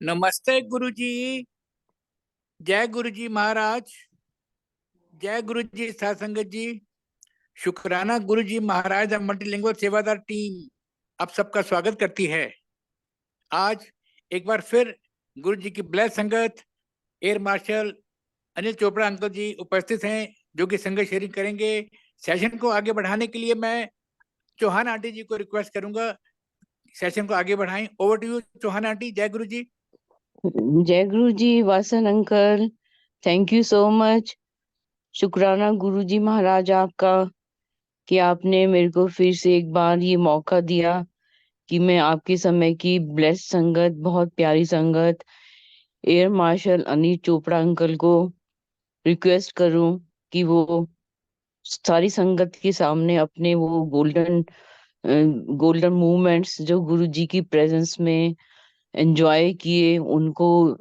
नमस्ते गुरुजी। जय गुरुजी महाराज। जय गुरुजी साध संगत जी। शुक्राना गुरुजी महाराज मल्टीलिंगुअल सेवादार टीम आप सबका स्वागत करती है। आज एक बार फिर गुरुजी की ब्लेस संगत air marshal Anil Chopra uncle ji उपस्थित हैं, जो कि संगत शेयरिंग करेंगे। सेशन को आगे बढ़ाने के लिए मैं चौहान आंटी जी को रिक्वेस्ट करूंगा, सेशन को आगे बढ़ाएं। Over to you Chauhan aunty. जय गुरु जी। जय Guru ji Vasan uncle, thank you so much. शुक्राना गुरु जी महाराज आपका कि आपने मेरे को फिर से एक बार ये मौका दिया कि मैं आपके समय की ब्लेस्ड संगत, बहुत प्यारी संगत air marshal Anil Chopra uncle को रिक्वेस्ट करूं कि वो सारी संगत के सामने अपने वो गोल्डन मूवमेंट्स जो गुरु जी की प्रेजेंस में एंजॉय किए, उनको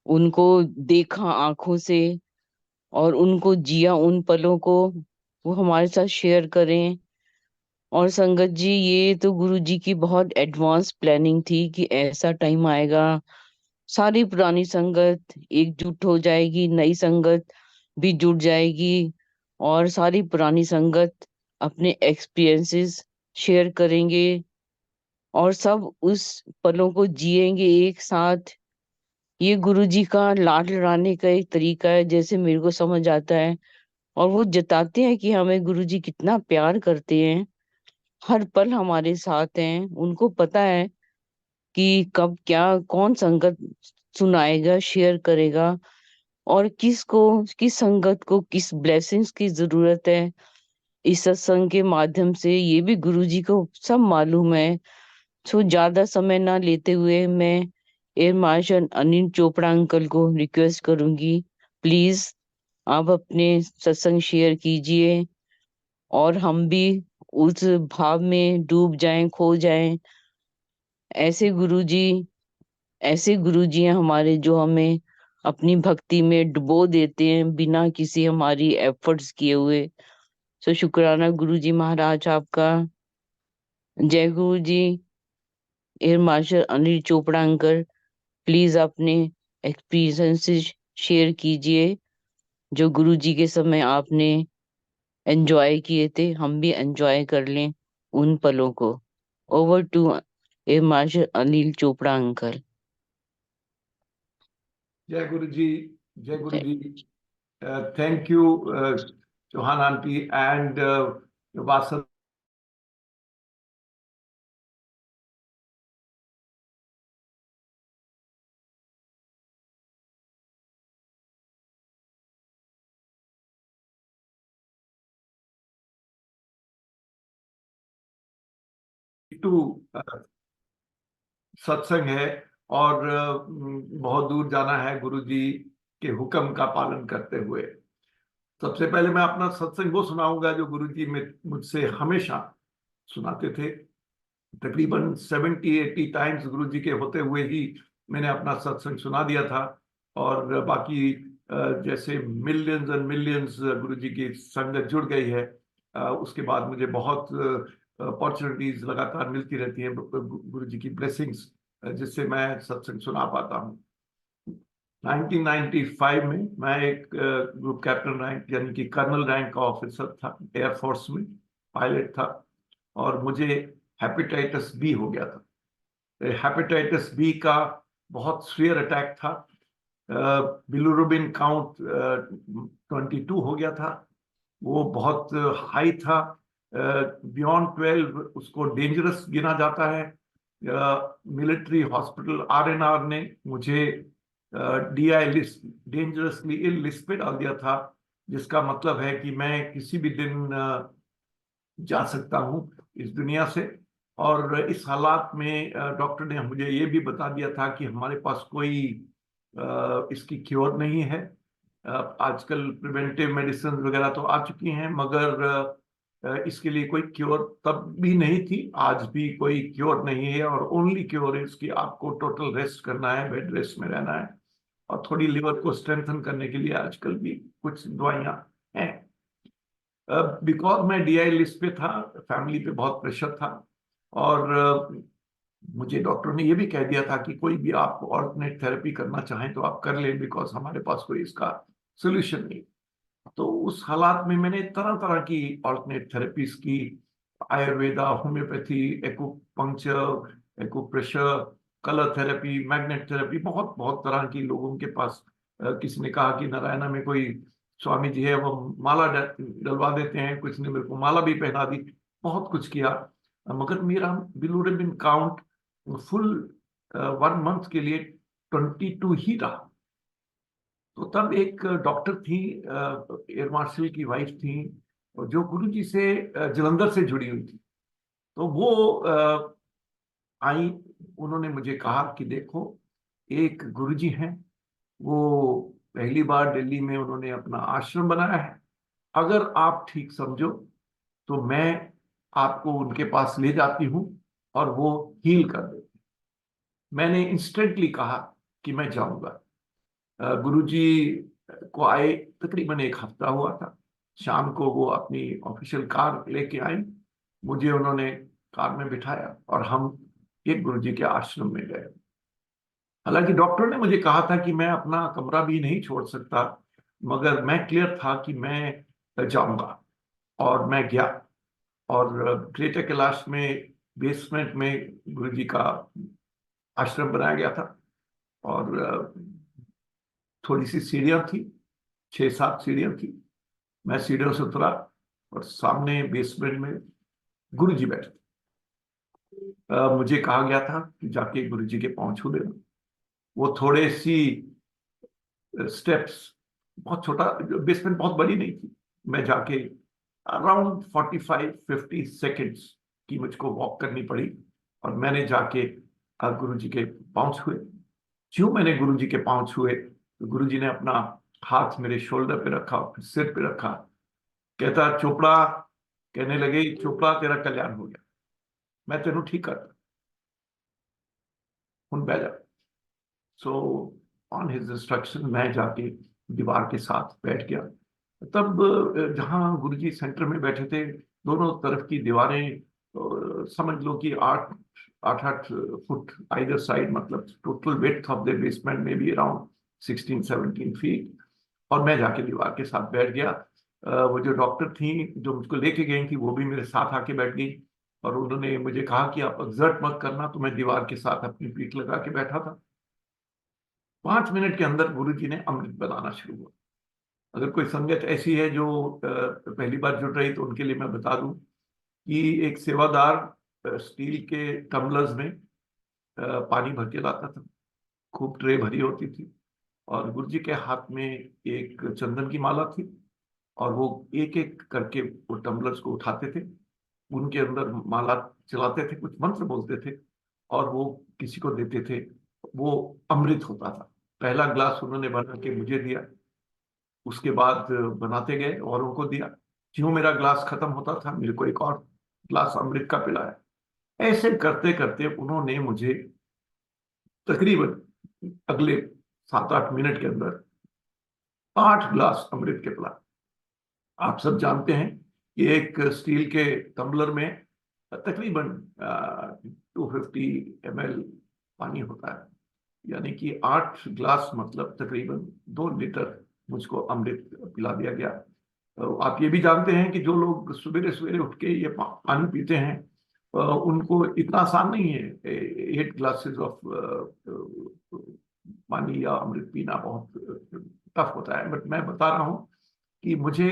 उनको देखा आंखों से और उनको जिया, उन पलों को वो हमारे साथ शेयर करें। और संगत जी, ये तो गुरु जी की बहुत एडवांस प्लानिंग थी कि ऐसा टाइम आएगा, सारी पुरानी संगत एकजुट हो जाएगी, नई संगत भी जुड़ जाएगी और सारी पुरानी संगत अपने एक्सपीरियंसेस शेयर करेंगे और सब उस पलों को जिएंगे एक साथ। ये गुरुजी का लाड लड़ाने का एक तरीका है, जैसे मेरे को समझ आता है। और वो जताते हैं कि हमें गुरुजी कितना प्यार करते हैं, हर पल हमारे साथ हैं। उनको पता है कि कब क्या कौन संगत सुनाएगा, शेयर करेगा और किस संगत को किस ब्लेसिंग्स की जरूरत है। इस सत्संग के माध्यम से ये भी गुरुजी को सब मालूम है। तो ज्यादा समय ना लेते हुए मैं air marshal Anil Chopra uncle को रिक्वेस्ट करूंगी, प्लीज आप अपने सत्संग शेयर कीजिए और हम भी उस भाव में डूब जाएं, खो जाएं। ऐसे गुरुजी ऐसे गुरुजी हैं हमारे, जो हमें अपनी भक्ति में डुबो देते हैं बिना किसी हमारी एफर्ट्स किए हुए। सो शुक्राना गुरुजी महाराज आपका। जय Guru ji. Air marshal Anil Chopra uncle, please अपने एक्सपीरियंसेस शेयर कीजिए, जो गुरुजी के समय आपने एंजॉय किए थे, हम भी एंजॉय कर लें उन पलों को। Over to air marshal Anil Chopra uncle. जय गुरु जी। जय Guru ji. Thank you Chauhan aunty and Vasan to सत्संग है और बहुत दूर जाना है गुरु जी के हुक्म का पालन करते हुए। सबसे पहले मैं अपना सत्संग वो सुनाऊंगा जो गुरु जी मुझसे हमेशा सुनाते थे। तकरीबन 70-80 टाइम्स गुरु जी के होते हुए ही मैंने अपना सत्संग सुना दिया था। और बाकी जैसे मिलियंस एंड मिलियंस गुरु जी की संगत जुड़ गई है, उसके बाद मुझे बहुत अपॉर्चुनिटीज लगातार मिलती रहती हैं, गुरु जी की ब्लेसिंग्स, जिससे मैं सत्संग सुना पाता हूँ। 1995 में मैं एक ग्रुप कैप्टन रैंक यानी कि कर्नल रैंक का ऑफिसर था, एयरफोर्स में पायलट था, और मुझे हेपेटाइटिस बी हो गया था। हेपेटाइटिस बी का बहुत सीवियर अटैक था। बिलिरुबिन काउंट 22 हो गया था। वो बहुत हाई था, बियॉन्ड 12 उसको डेंजरस गिना जाता है। मिलिट्री हॉस्पिटल आरएनआर ने मुझे डीआई लिस्ट, डेंजरसली इल लिस्ट पे डाल दिया था, जिसका मतलब है कि मैं किसी भी दिन जा सकता हूं इस दुनिया से। और इस हालात में डॉक्टर ने मुझे ये भी बता दिया था कि हमारे पास कोई इसकी क्योर नहीं है। आजकल प्रिवेंटिव मेडिसिन वगैरह तो आ चुकी हैं, मगर इसके लिए कोई क्योर तब भी नहीं थी, आज भी कोई क्योर नहीं है। और ओनली क्योर है इसकी, आपको टोटल रेस्ट करना है, बेड रेस्ट में रहना है, और थोड़ी लिवर को स्ट्रेंथन करने के लिए आजकल भी कुछ दवाइयां हैं। बिकॉज मैं डीआई लिस्ट पे था, फैमिली पे बहुत प्रेशर था, और मुझे डॉक्टर ने ये भी कह दिया था कि कोई भी आप ऑल्टरनेट थेरेपी करना चाहें तो आप कर लें, बिकॉज हमारे पास कोई इसका सोल्यूशन नहीं। तो उस हालात में मैंने तरह तरह की ऑल्टरनेट थेरेपीज की, Ayurveda, homeopathy, acupuncture, acupressure, colour therapy, magnet therapy, बहुत बहुत तरह की लोगों के पास। किसी ने कहा कि नारायणा में कोई स्वामी जी है, वो माला डलवा देते हैं, कुछ ने मेरे को माला भी पहना दी, बहुत कुछ किया, मगर मेरा बिलिरुबिन काउंट फुल 1 मंथ के लिए 22 ही रहा। तो तब एक डॉक्टर थी, एयर मार्शल की वाइफ थी, जो गुरुजी से जलंधर से जुड़ी हुई थी। तो वो आई, उन्होंने मुझे कहा कि देखो, एक गुरुजी हैं, वो पहली बार दिल्ली में उन्होंने अपना आश्रम बनाया है, अगर आप ठीक समझो तो मैं आपको उनके पास ले जाती हूँ और वो हील कर देते। मैंने इंस्टेंटली कहा कि मैं जाऊंगा। गुरुजी को आए तकरीबन 1 हफ्ता हुआ था। शाम को वो अपनी ऑफिशियल कार लेके आए, मुझे उन्होंने कार में बिठाया और हम एक गुरुजी के आश्रम में गए। हालांकि डॉक्टर ने मुझे कहा था कि मैं अपना कमरा भी नहीं छोड़ सकता, मगर मैं क्लियर था कि मैं जाऊंगा, और मैं गया। और ग्रेटर कैलाश में बेसमेंट में गुरुजी का आश्रम बनाया गया था, और थोड़ी सी सीढ़ियां थी, 6-7 सीढ़ियां थी। मैं सीढ़ियों से उतरा और सामने बेसमेंट में गुरुजी बैठे थे। मुझे कहा गया था कि जाके गुरुजी के पांव छू देना। वो थोड़े सी स्टेप्स, बहुत छोटा, बेसमेंट बहुत बड़ी नहीं थी। मैं जाके अराउंड 45-50 सेकेंड्स की मुझको वॉक करनी पड़ी, और मैंने जाके गुरुजी के पांव छुए। क्यों मैंने गुरुजी के पांव छुए, तो गुरुजी ने अपना हाथ मेरे शोल्डर पे रखा, फिर सिर पे रखा। कहता, चोपड़ा, कहने लगे, चोपड़ा तेरा कल्याण हो गया, मैं तेनू ठीक करता, हुन बह जा। सो ऑन हिज इंस्ट्रक्शन मैं जाके दीवार के साथ बैठ गया। तब जहां गुरुजी सेंटर में बैठे थे, दोनों तरफ की दीवारें समझ लो कि 8-8 फुट आइदर साइड, मतलब total width of the basement में भी अराउंड 16-17 फीट। और मैं जाके दीवार के साथ बैठ गया। वो जो डॉक्टर थी जो मुझको लेके गई थी, वो भी मेरे साथ आके बैठ गई, और उन्होंने मुझे कहा कि आप एक्सर्ट मत करना। तो मैं दीवार के साथ अपनी पीठ लगा के बैठा था। 5 मिनट के अंदर गुरुजी ने अमृत बनाना शुरू हुआ। अगर कोई संगत ऐसी है जो पहली बार जुड़ रही, तो उनके लिए मैं बता दूं कि एक सेवादार स्टील के टम्बलर्स में पानी भर के लाता था, खूब ट्रे भरी होती थी, और गुरुजी के हाथ में एक चंदन की माला थी, और वो एक एक करके वो टम्बलर्स को उठाते थे, उनके अंदर माला चलाते थे, कुछ मंत्र बोलते थे, और वो किसी को देते थे। वो अमृत होता था। पहला ग्लास उन्होंने बना के मुझे दिया, उसके बाद बनाते गए, औरों को दिया। क्यों मेरा ग्लास खत्म होता था, मेरे को एक और ग्लास अमृत का पिलाया। ऐसे करते करते उन्होंने मुझे तकरीबन अगले 7-8 मिनट के अंदर 8 ग्लास अमृत के पिलाए। आप सब जानते हैं कि एक स्टील के टम्बलर में तकरीबन 250 ml पानी होता है, यानी कि 8 ग्लास मतलब तकरीबन 2 लीटर मुझको अमृत पिला दिया गया। तो आप ये भी जानते हैं कि जो लोग सवेरे सवेरे उठ के ये पानी पीते हैं, उनको इतना आसान नहीं है। 8 ग्लासेस ऑफ पानी या अमृत पीना बहुत टफ होता है। बट मैं बता रहा हूँ कि मुझे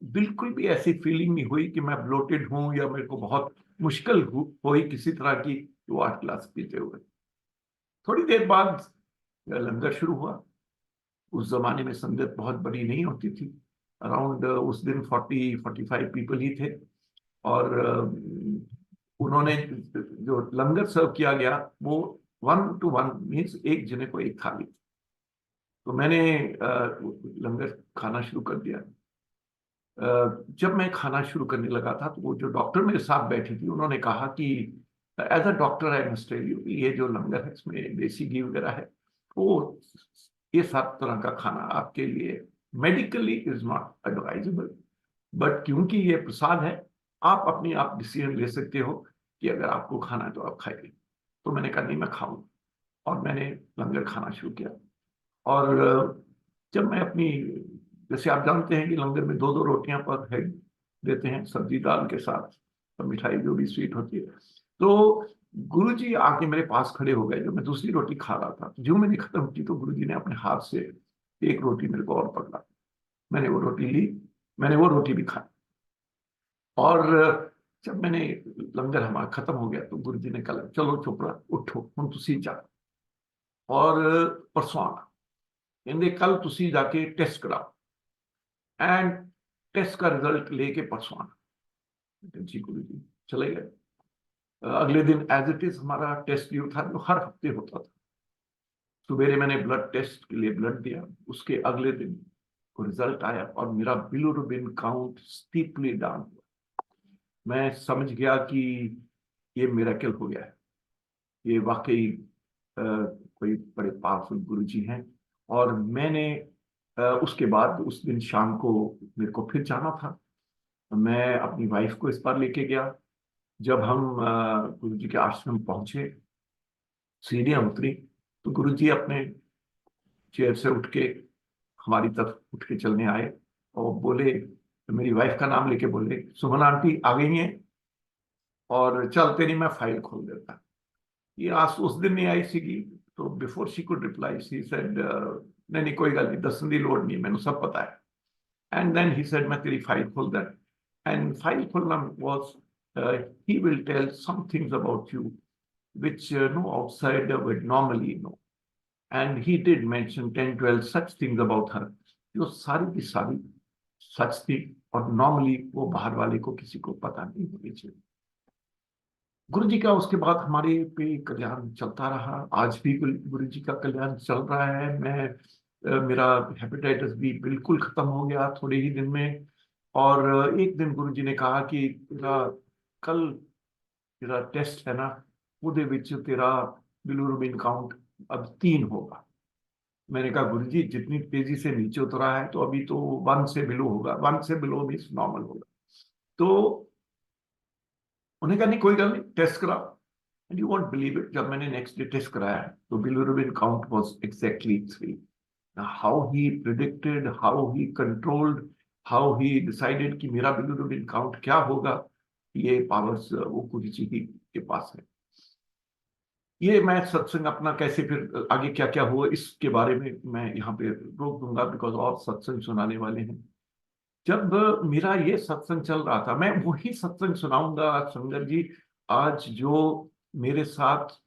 बिल्कुल भी ऐसी फीलिंग नहीं हुई कि मैं ब्लोटेड हूं, या मेरे को बहुत मुश्किल हुई किसी तरह की वो 8 ग्लास पीते हुए। थोड़ी देर बाद लंगर शुरू हुआ। उस जमाने में संगत बहुत बड़ी नहीं होती थी, अराउंड उस दिन 40-45 पीपल ही थे। और उन्होंने जो लंगर सर्व किया गया, वो 1 to 1 मीन्स एक जने को एक थाली। तो मैंने लंगर खाना शुरू कर दिया। जब मैं खाना शुरू करने लगा था, तो वो जो डॉक्टर मेरे साथ बैठी थी, उन्होंने कहा कि as a doctor I must tell you, ये जो लंगर है इसमें देसी घी वगैरह है, वो ये सब तरह का खाना आपके लिए medically is not advisable, but क्योंकि ये प्रसाद है, आप अपनी आप डिसीजन ले सकते हो कि अगर आपको खाना है तो आप खाइए। तो मैंने कहा नहीं, मैं खाऊं, और मैंने लंगर खाना शुरू किया। और जब मैं अपनी, जैसे आप जानते हैं कि लंगर में 2-2 रोटियां पर है देते हैं, सब्जी दाल के साथ, और मिठाई जो भी स्वीट होती है। तो गुरुजी आके मेरे पास खड़े हो गए, जो मैं दूसरी रोटी खा रहा था। जो मैंने खत्म की तो गुरुजी ने अपने हाथ से एक रोटी मेरे को और पकड़ा। मैंने वो रोटी ली, मैंने वो रोटी भी खाई। और जब मैंने, लंगर हमारा खत्म हो गया तो गुरुजी ने कहा, चलो चोपड़ा उठो, हम तुसी जा, और परसों आना, कहते कल तुसी जाके टेस्ट कराओ, एंड टेस्ट का रिजल्ट लेके परसों आना। जी गुरुजी। चले गए। अगले दिन एज इट इज हमारा टेस्ट ड्यू था, जो हर हफ्ते होता था। सवेरे मैंने ब्लड टेस्ट के लिए ब्लड दिया, उसके अगले दिन रिजल्ट आया और मेरा बिलिरुबिन काउंट स्टीपली डाउन हुआ। मैं समझ गया कि ये मिरेकल हो गया है, ये वाकई कोई बड़े पावरफुल गुरुजी हैं। और मैंने उसके बाद उस दिन शाम को मेरे को फिर जाना था। मैं अपनी वाइफ को इस बार लेके गया। जब हम गुरुजी के आश्रम पहुंचे, सीढ़ियां उतरी, तो गुरुजी अपने चेयर से उठ के हमारी तरफ उठ के चलने आए और बोले, मेरी वाइफ का नाम लेके बोले, सुमन आंटी आ गई हैं, और चल तेरी मैं फाइल खोल देता। ये आज उस दिन नहीं आई सीगी, तो before she could reply she said, नहीं नहीं कोई गल नहीं, दसन की लोड़ नहीं, मैंने सब पता है। एंड देन ही सेड, मैं तेरी फाइल खोल दैट। एंड फाइल खोलना was, he will tell some things about you which no outsider would normally know. And he did mention 10-12 such things about her, जो सारी की सारी सच थी, और नॉर्मली वो बाहर वाले को किसी को पता नहीं होनी चाहिए। गुरु जी का उसके बाद हमारे पे कल्याण चलता रहा। आज भी गुरु जी का कल्याण चल रहा है। मेरा हेपेटाइटिस भी बिल्कुल खत्म हो गया थोड़े ही दिन में। और एक दिन गुरु जी ने कहा कि कल तेरा टेस्ट है ना, ਉਹਦੇ ਵਿੱਚ तेरा बिलिरुबिन काउंट अब 3 होगा। मैंने कहा गुरुजी जितनी तेजी से नीचे उतरा है तो अभी तो 1 से बिलो होगा, 1 से बिलो भी नॉर्मल होगा। तो उन्हें कहा नहीं कोई गल नहीं, टेस्ट कराओ। And you won't believe it, जब मैंने नेक्स्ट डे टेस्ट कराया तो bilirubin count was exactly 3। How he predicted, how he controlled, how he decided कि मेरा बिलिरुबिन काउंट क्या होगा, ये पावर्स वो गुरुजी ही के पास है। ये मैं सत्संग अपना कैसे फिर आगे क्या क्या हुआ इसके बारे में मैं यहाँ पे रोक दूंगा, बिकॉज और सत्संग सुनाने वाले हैं। जब मेरा ये सत्संग चल रहा था, मैं वही सत्संग सुनाऊंगा संगत जी आज, जो मेरे साथ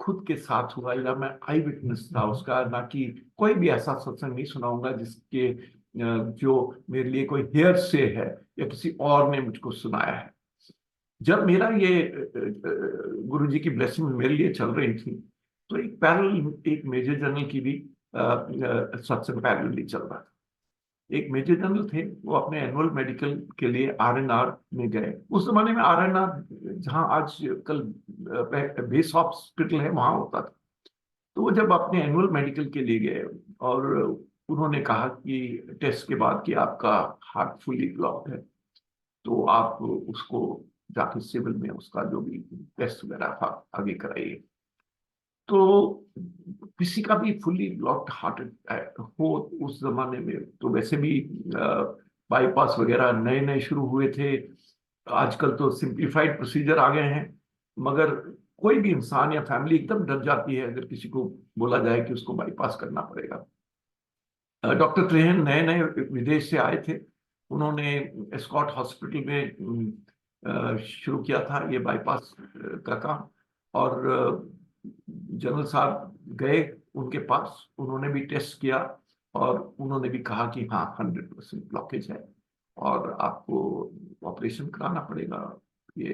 खुद के साथ हुआ, या मैं आई विटनेस था उसका। ना कि कोई भी ऐसा सत्संग नहीं सुनाऊंगा जिसके जो मेरे लिए कोई हेयर से है या किसी और ने मुझको सुनाया है। जब मेरा ये गुरु जी की ब्लेसिंग मेरे लिए चल रही थी, तो एक पैरेलल, एक मेजर जनरल की भी सत्संग पैरेलली चल रहा था। एक मेजर जनरल थे, वो अपने एनुअल मेडिकल के लिए आरएनआर में गए। उस जमाने में आरएनआर जहां आज कल बेस हॉस्पिटल है वहां होता था। तो वो जब अपने एनुअल मेडिकल के लिए गए और उन्होंने कहा कि टेस्ट के बाद कि आपका हार्ट फुली ब्लॉक है, तो आप उसको जाके सिविल में उसका जो भी टेस्ट वगैरह था आगे कराइए। तो किसी का भी फुली ब्लॉक्ड हार्ट हो उस जमाने में, तो वैसे भी बाईपास वगैरह नए नए शुरू हुए थे। आजकल तो सिंप्लीफाइड प्रोसीजर आ गए हैं, मगर कोई भी इंसान या फैमिली एकदम डर जाती है अगर किसी को बोला जाए कि उसको बाईपास करना पड़ेगा। डॉक्टर त्रेहन नए नए विदेश से आए थे, उन्होंने एस्कॉट हॉस्पिटल में शुरू किया था ये बाईपास का काम। और जनरल साहब गए उनके पास, उन्होंने भी टेस्ट किया और उन्होंने भी कहा कि हाँ 100% ब्लॉकेज है और आपको ऑपरेशन कराना पड़ेगा, ये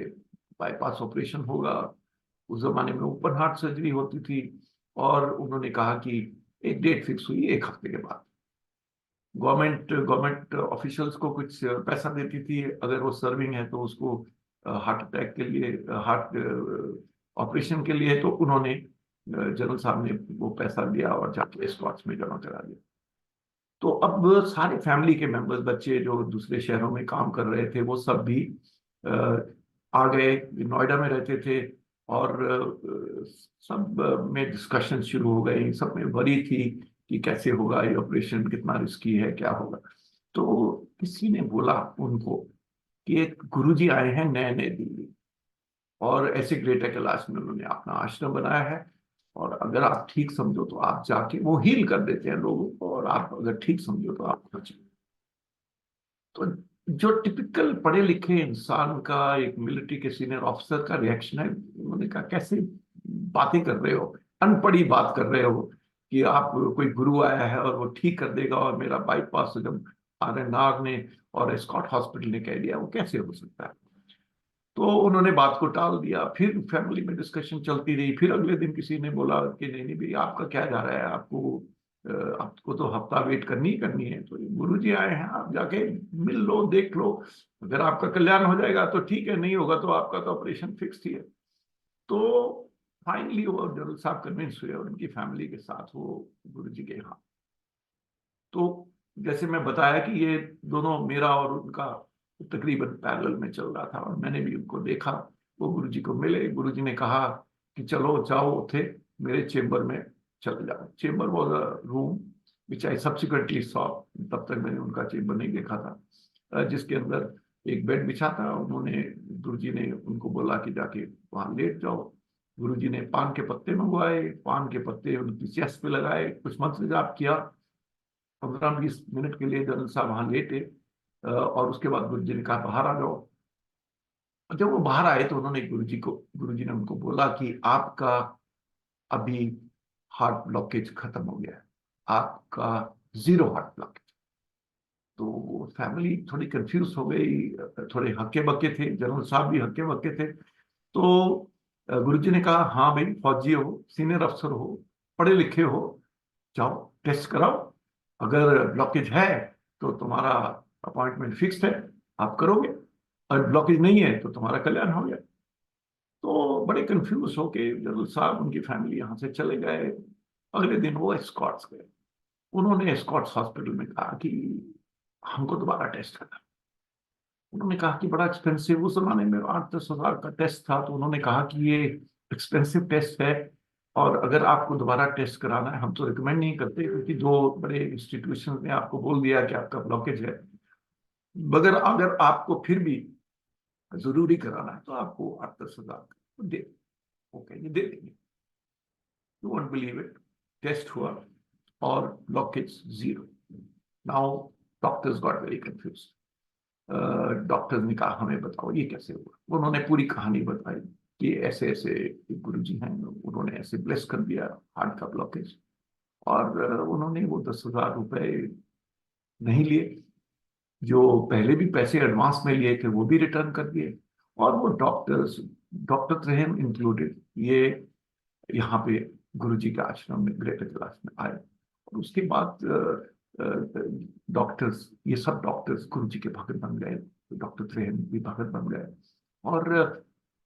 बाईपास ऑपरेशन होगा। उस जमाने में ओपन हार्ट सर्जरी होती थी, और उन्होंने कहा कि एक डेट फिक्स हुई 1 हफ्ते के बाद। गवर्नमेंट ऑफिशियल्स को कुछ पैसा देती थी अगर वो सर्विंग है, तो उसको हार्ट अटैक के लिए, हार्ट ऑपरेशन के लिए, तो उन्होंने जनरल साहब ने वो पैसा दिया और जाके स्कॉट्स में जमा करा दिया। तो अब सारे फैमिली के मेंबर्स, बच्चे जो दूसरे शहरों में काम कर रहे थे, वो सब भी आ गए। नोएडा में रहते थे, और सब में डिस्कशन शुरू हो गई, सब में वरी थी कि कैसे होगा ये ऑपरेशन, कितना रिस्की है, क्या होगा। तो किसी ने बोला उनको कि एक गुरुजी आए हैं नए नए दिल्ली, और ऐसे ग्रेटर कैलाश में उन्होंने अपना आश्रम बनाया है, और अगर आप ठीक समझो तो आप जाके, वो हील कर देते हैं लोगों को, और आप अगर ठीक समझो तो आप बचो। तो जो टिपिकल पढ़े लिखे इंसान का, एक मिलिट्री के सीनियर ऑफिसर का रिएक्शन है, उन्होंने कहा कैसे बातें कर रहे हो, अनपढ़ी बात कर रहे हो कि आप, कोई गुरु आया है और वो ठीक कर देगा, और मेरा बाईपास जब आर ने और स्कॉट हॉस्पिटल ने कह दिया, वो कैसे हो सकता है। तो उन्होंने बात को टाल दिया। फिर फैमिली में डिस्कशन चलती रही। फिर अगले दिन किसी ने बोला कि नहीं नहीं भाई, आपका क्या जा रहा है, आपको तो हफ्ता वेट करनी ही करनी है, तो गुरु जी आए हैं, आप जाके मिल लो, देख लो, अगर आपका कल्याण हो जाएगा तो ठीक है, नहीं होगा तो आपका तो ऑपरेशन फिक्स ही है। तो फाइनली वो जनरल साहब कन्विंस हुए, और उनकी फैमिली के साथ वो गुरु जी के यहाँ। तो जैसे मैं बताया कि ये दोनों, मेरा और उनका तकरीबन पैरेलल में चल रहा था, और मैंने भी उनको देखा। वो गुरुजी को मिले, गुरुजी ने कहा कि चलो जाओ थे मेरे चेम्बर में चले जाओ। Chamber was a room which I subsequently saw, तब तक मैंने उनका चेम्बर नहीं देखा था, जिसके अंदर एक बेड बिछा था। उन्होंने, गुरुजी ने उनको बोला कि जाके वहां लेट जाओ। गुरुजी ने पान के पत्ते मंगवाए, पान के पत्ते उनकी चेस्ट पे लगाए, कुछ मंत्र जाप किया। 15-20 मिनट के लिए जनरल साहब वहां लेटे, और उसके बाद गुरुजी ने कहा बाहर आ जाओ। जब वो बाहर आए तो उन्होंने गुरुजी ने उनको बोला कि आपका अभी हार्ट ब्लॉकेज खत्म हो गया है, आपका 0 हार्ट ब्लॉकेज। तो वो फैमिली थोड़ी कंफ्यूज हो गई, थोड़े हक्के बक्के थे, जनरल साहब भी हक्के बक्के थे। तो गुरुजी ने कहा हाँ भाई, फौजी हो, सीनियर अफसर हो, पढ़े लिखे हो, जाओ टेस्ट कराओ, अगर ब्लॉकेज है तो तुम्हारा अपॉइंटमेंट फिक्स है, आप करोगे, और ब्लॉकेज नहीं है तो तुम्हारा कल्याण हो गया। तो बड़े कंफ्यूज होके जनरल साहब, उनकी फैमिली यहाँ से चले गए। अगले दिन वो एस्कॉट्स गए। उन्होंने एस्कॉट्स हॉस्पिटल में कहा कि हमको दोबारा टेस्ट करना। उन्होंने कहा कि बड़ा एक्सपेंसिव, उस जमाने में 8-10 हज़ार का टेस्ट था। तो उन्होंने कहा कि ये एक्सपेंसिव टेस्ट है, और अगर आपको दोबारा टेस्ट कराना है, हम तो रिकमेंड नहीं करते, क्योंकि 2 बड़े इंस्टीट्यूशन ने आपको बोल दिया कि आपका ब्लॉकेज है, मगर अगर आपको फिर भी जरूरी कराना है तो आपको 8-10 हज़ार का दे, ओके ये दे देंगे। You won't believe it, test हुआ और blockage 0। Now doctors got very confuse. Doctor ने कहा हमें बताओ ये कैसे हुआ। उन्होंने पूरी कहानी बताई कि ऐसे ऐसे गुरुजी हैं, उन्होंने ऐसे ब्लेस कर दिया हार्ट का ब्लॉकेज, और उन्होंने वो 10,000 रुपए नहीं लिए, जो पहले भी पैसे एडवांस में लिए थे वो भी रिटर्न कर दिए, और वो डॉक्टर्स, डॉक्टर त्रयन इंक्लूडेड, ये यहाँ पे गुरुजी के आश्रम में ग्रेटर कैलाश में आए। और उसके बाद डॉक्टर्स, ये सब डॉक्टर्स गुरुजी के भगत बन गए, डॉक्टर त्रयन भी भगत बन गए। और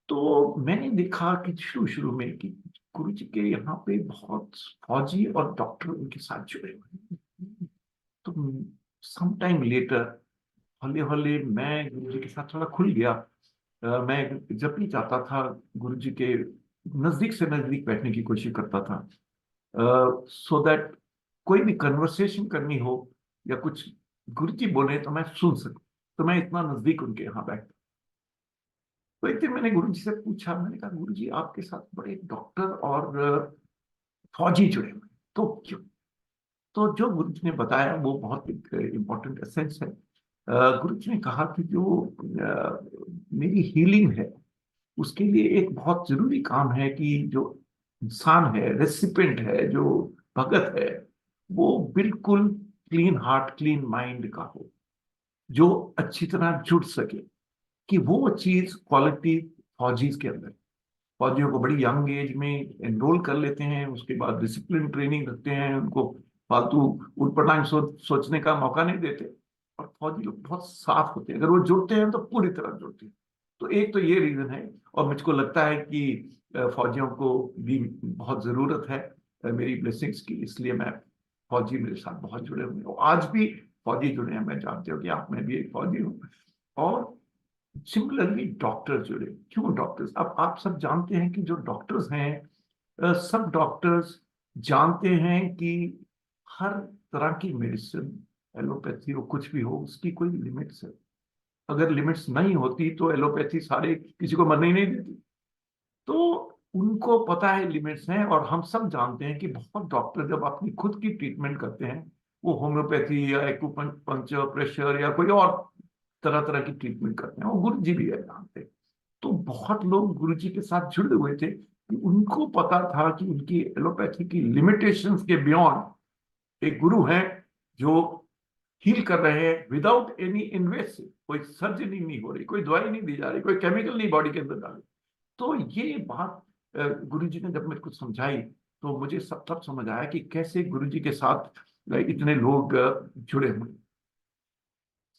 तो मैंने देखा कि शुरू शुरू में कि गुरुजी के यहाँ पे बहुत फौजी और डॉक्टर उनके साथ जुड़े हुए हैं। तो सम टाइम लेटर, हौले हौले मैं गुरुजी के साथ थोड़ा खुल गया। मैं जब भी चाहता था गुरुजी के नजदीक से नजदीक बैठने की कोशिश करता था, सो दैट कोई भी कन्वर्सेशन करनी हो या कुछ गुरुजी बोले तो मैं सुन सकूं। तो मैं इतना नजदीक उनके यहाँ बैठता। तो एक दिन मैंने गुरुजी से पूछा, मैंने कहा गुरुजी आपके साथ बड़े डॉक्टर और फौजी जुड़े हुए हैं, तो क्यों। तो जो गुरुजी ने बताया वो बहुत एक इम्पोर्टेंट एसेंस है। गुरुजी ने कहा कि जो मेरी हीलिंग है, उसके लिए एक बहुत जरूरी काम है कि जो इंसान है, रेसिपिएंट है, जो भगत है, वो बिल्कुल क्लीन हार्ट क्लीन माइंड का हो, जो अच्छी तरह जुड़ सके। कि वो चीज क्वालिटी फौजीज के अंदर, फौजियों को बड़ी यंग एज में एनरोल कर लेते हैं, उसके बाद डिसिप्लिन ट्रेनिंग रखते हैं, उनको फालतू उटपटांग सोचने का मौका नहीं देते, और फौजी लोग बहुत साफ होते हैं, अगर वो जुड़ते हैं तो पूरी तरह जुड़ते हैं। तो एक तो ये रीजन है, और मुझको लगता है कि फौजियों को भी बहुत जरूरत है मेरी ब्लेसिंग्स की, इसलिए मैं, फौजी मेरे साथ बहुत जुड़े हुए हैं, और आज भी फौजी जुड़े हैं। मैं जानते हो कि आप में भी एक फौजी हूँ। और सिमिलरली डॉक्टर जुड़े। क्यों डॉक्टर्स? अब आप सब जानते हैं कि जो डॉक्टर्स हैं, सब डॉक्टर्स जानते हैं कि हर तरह की मेडिसिन, एलोपैथी हो कुछ भी हो, उसकी कोई लिमिट्स है। अगर लिमिट्स नहीं होती तो एलोपैथी सारे किसी को मरने ही नहीं देती। तो उनको पता है लिमिट्स हैं, और हम सब जानते हैं कि बहुत डॉक्टर जब अपनी खुद की ट्रीटमेंट करते हैं, वो होम्योपैथी या एक्यूपंक्चर, प्रेशर या कोई और तरह तरह की ट्रीटमेंट करते हैं। वो गुरु जी भी है जानते। तो बहुत लोग गुरु जी के साथ जुड़े हुए थे कि उनको पता था कि उनकी एलोपैथी की लिमिटेशंस के बियॉन्ड एक गुरु है जो हील कर रहे हैं विदाउट एनी इन्वेसिव। कोई सर्जरी नहीं हो रही, कोई दवाई नहीं दी जा रही, कोई केमिकल नहीं बॉडी के अंदर डाली। तो ये बात गुरु जी ने जब मेरे को समझाई, तो मुझे सब तब समझ आया कि कैसे गुरु जी के साथ इतने लोग जुड़े हुए।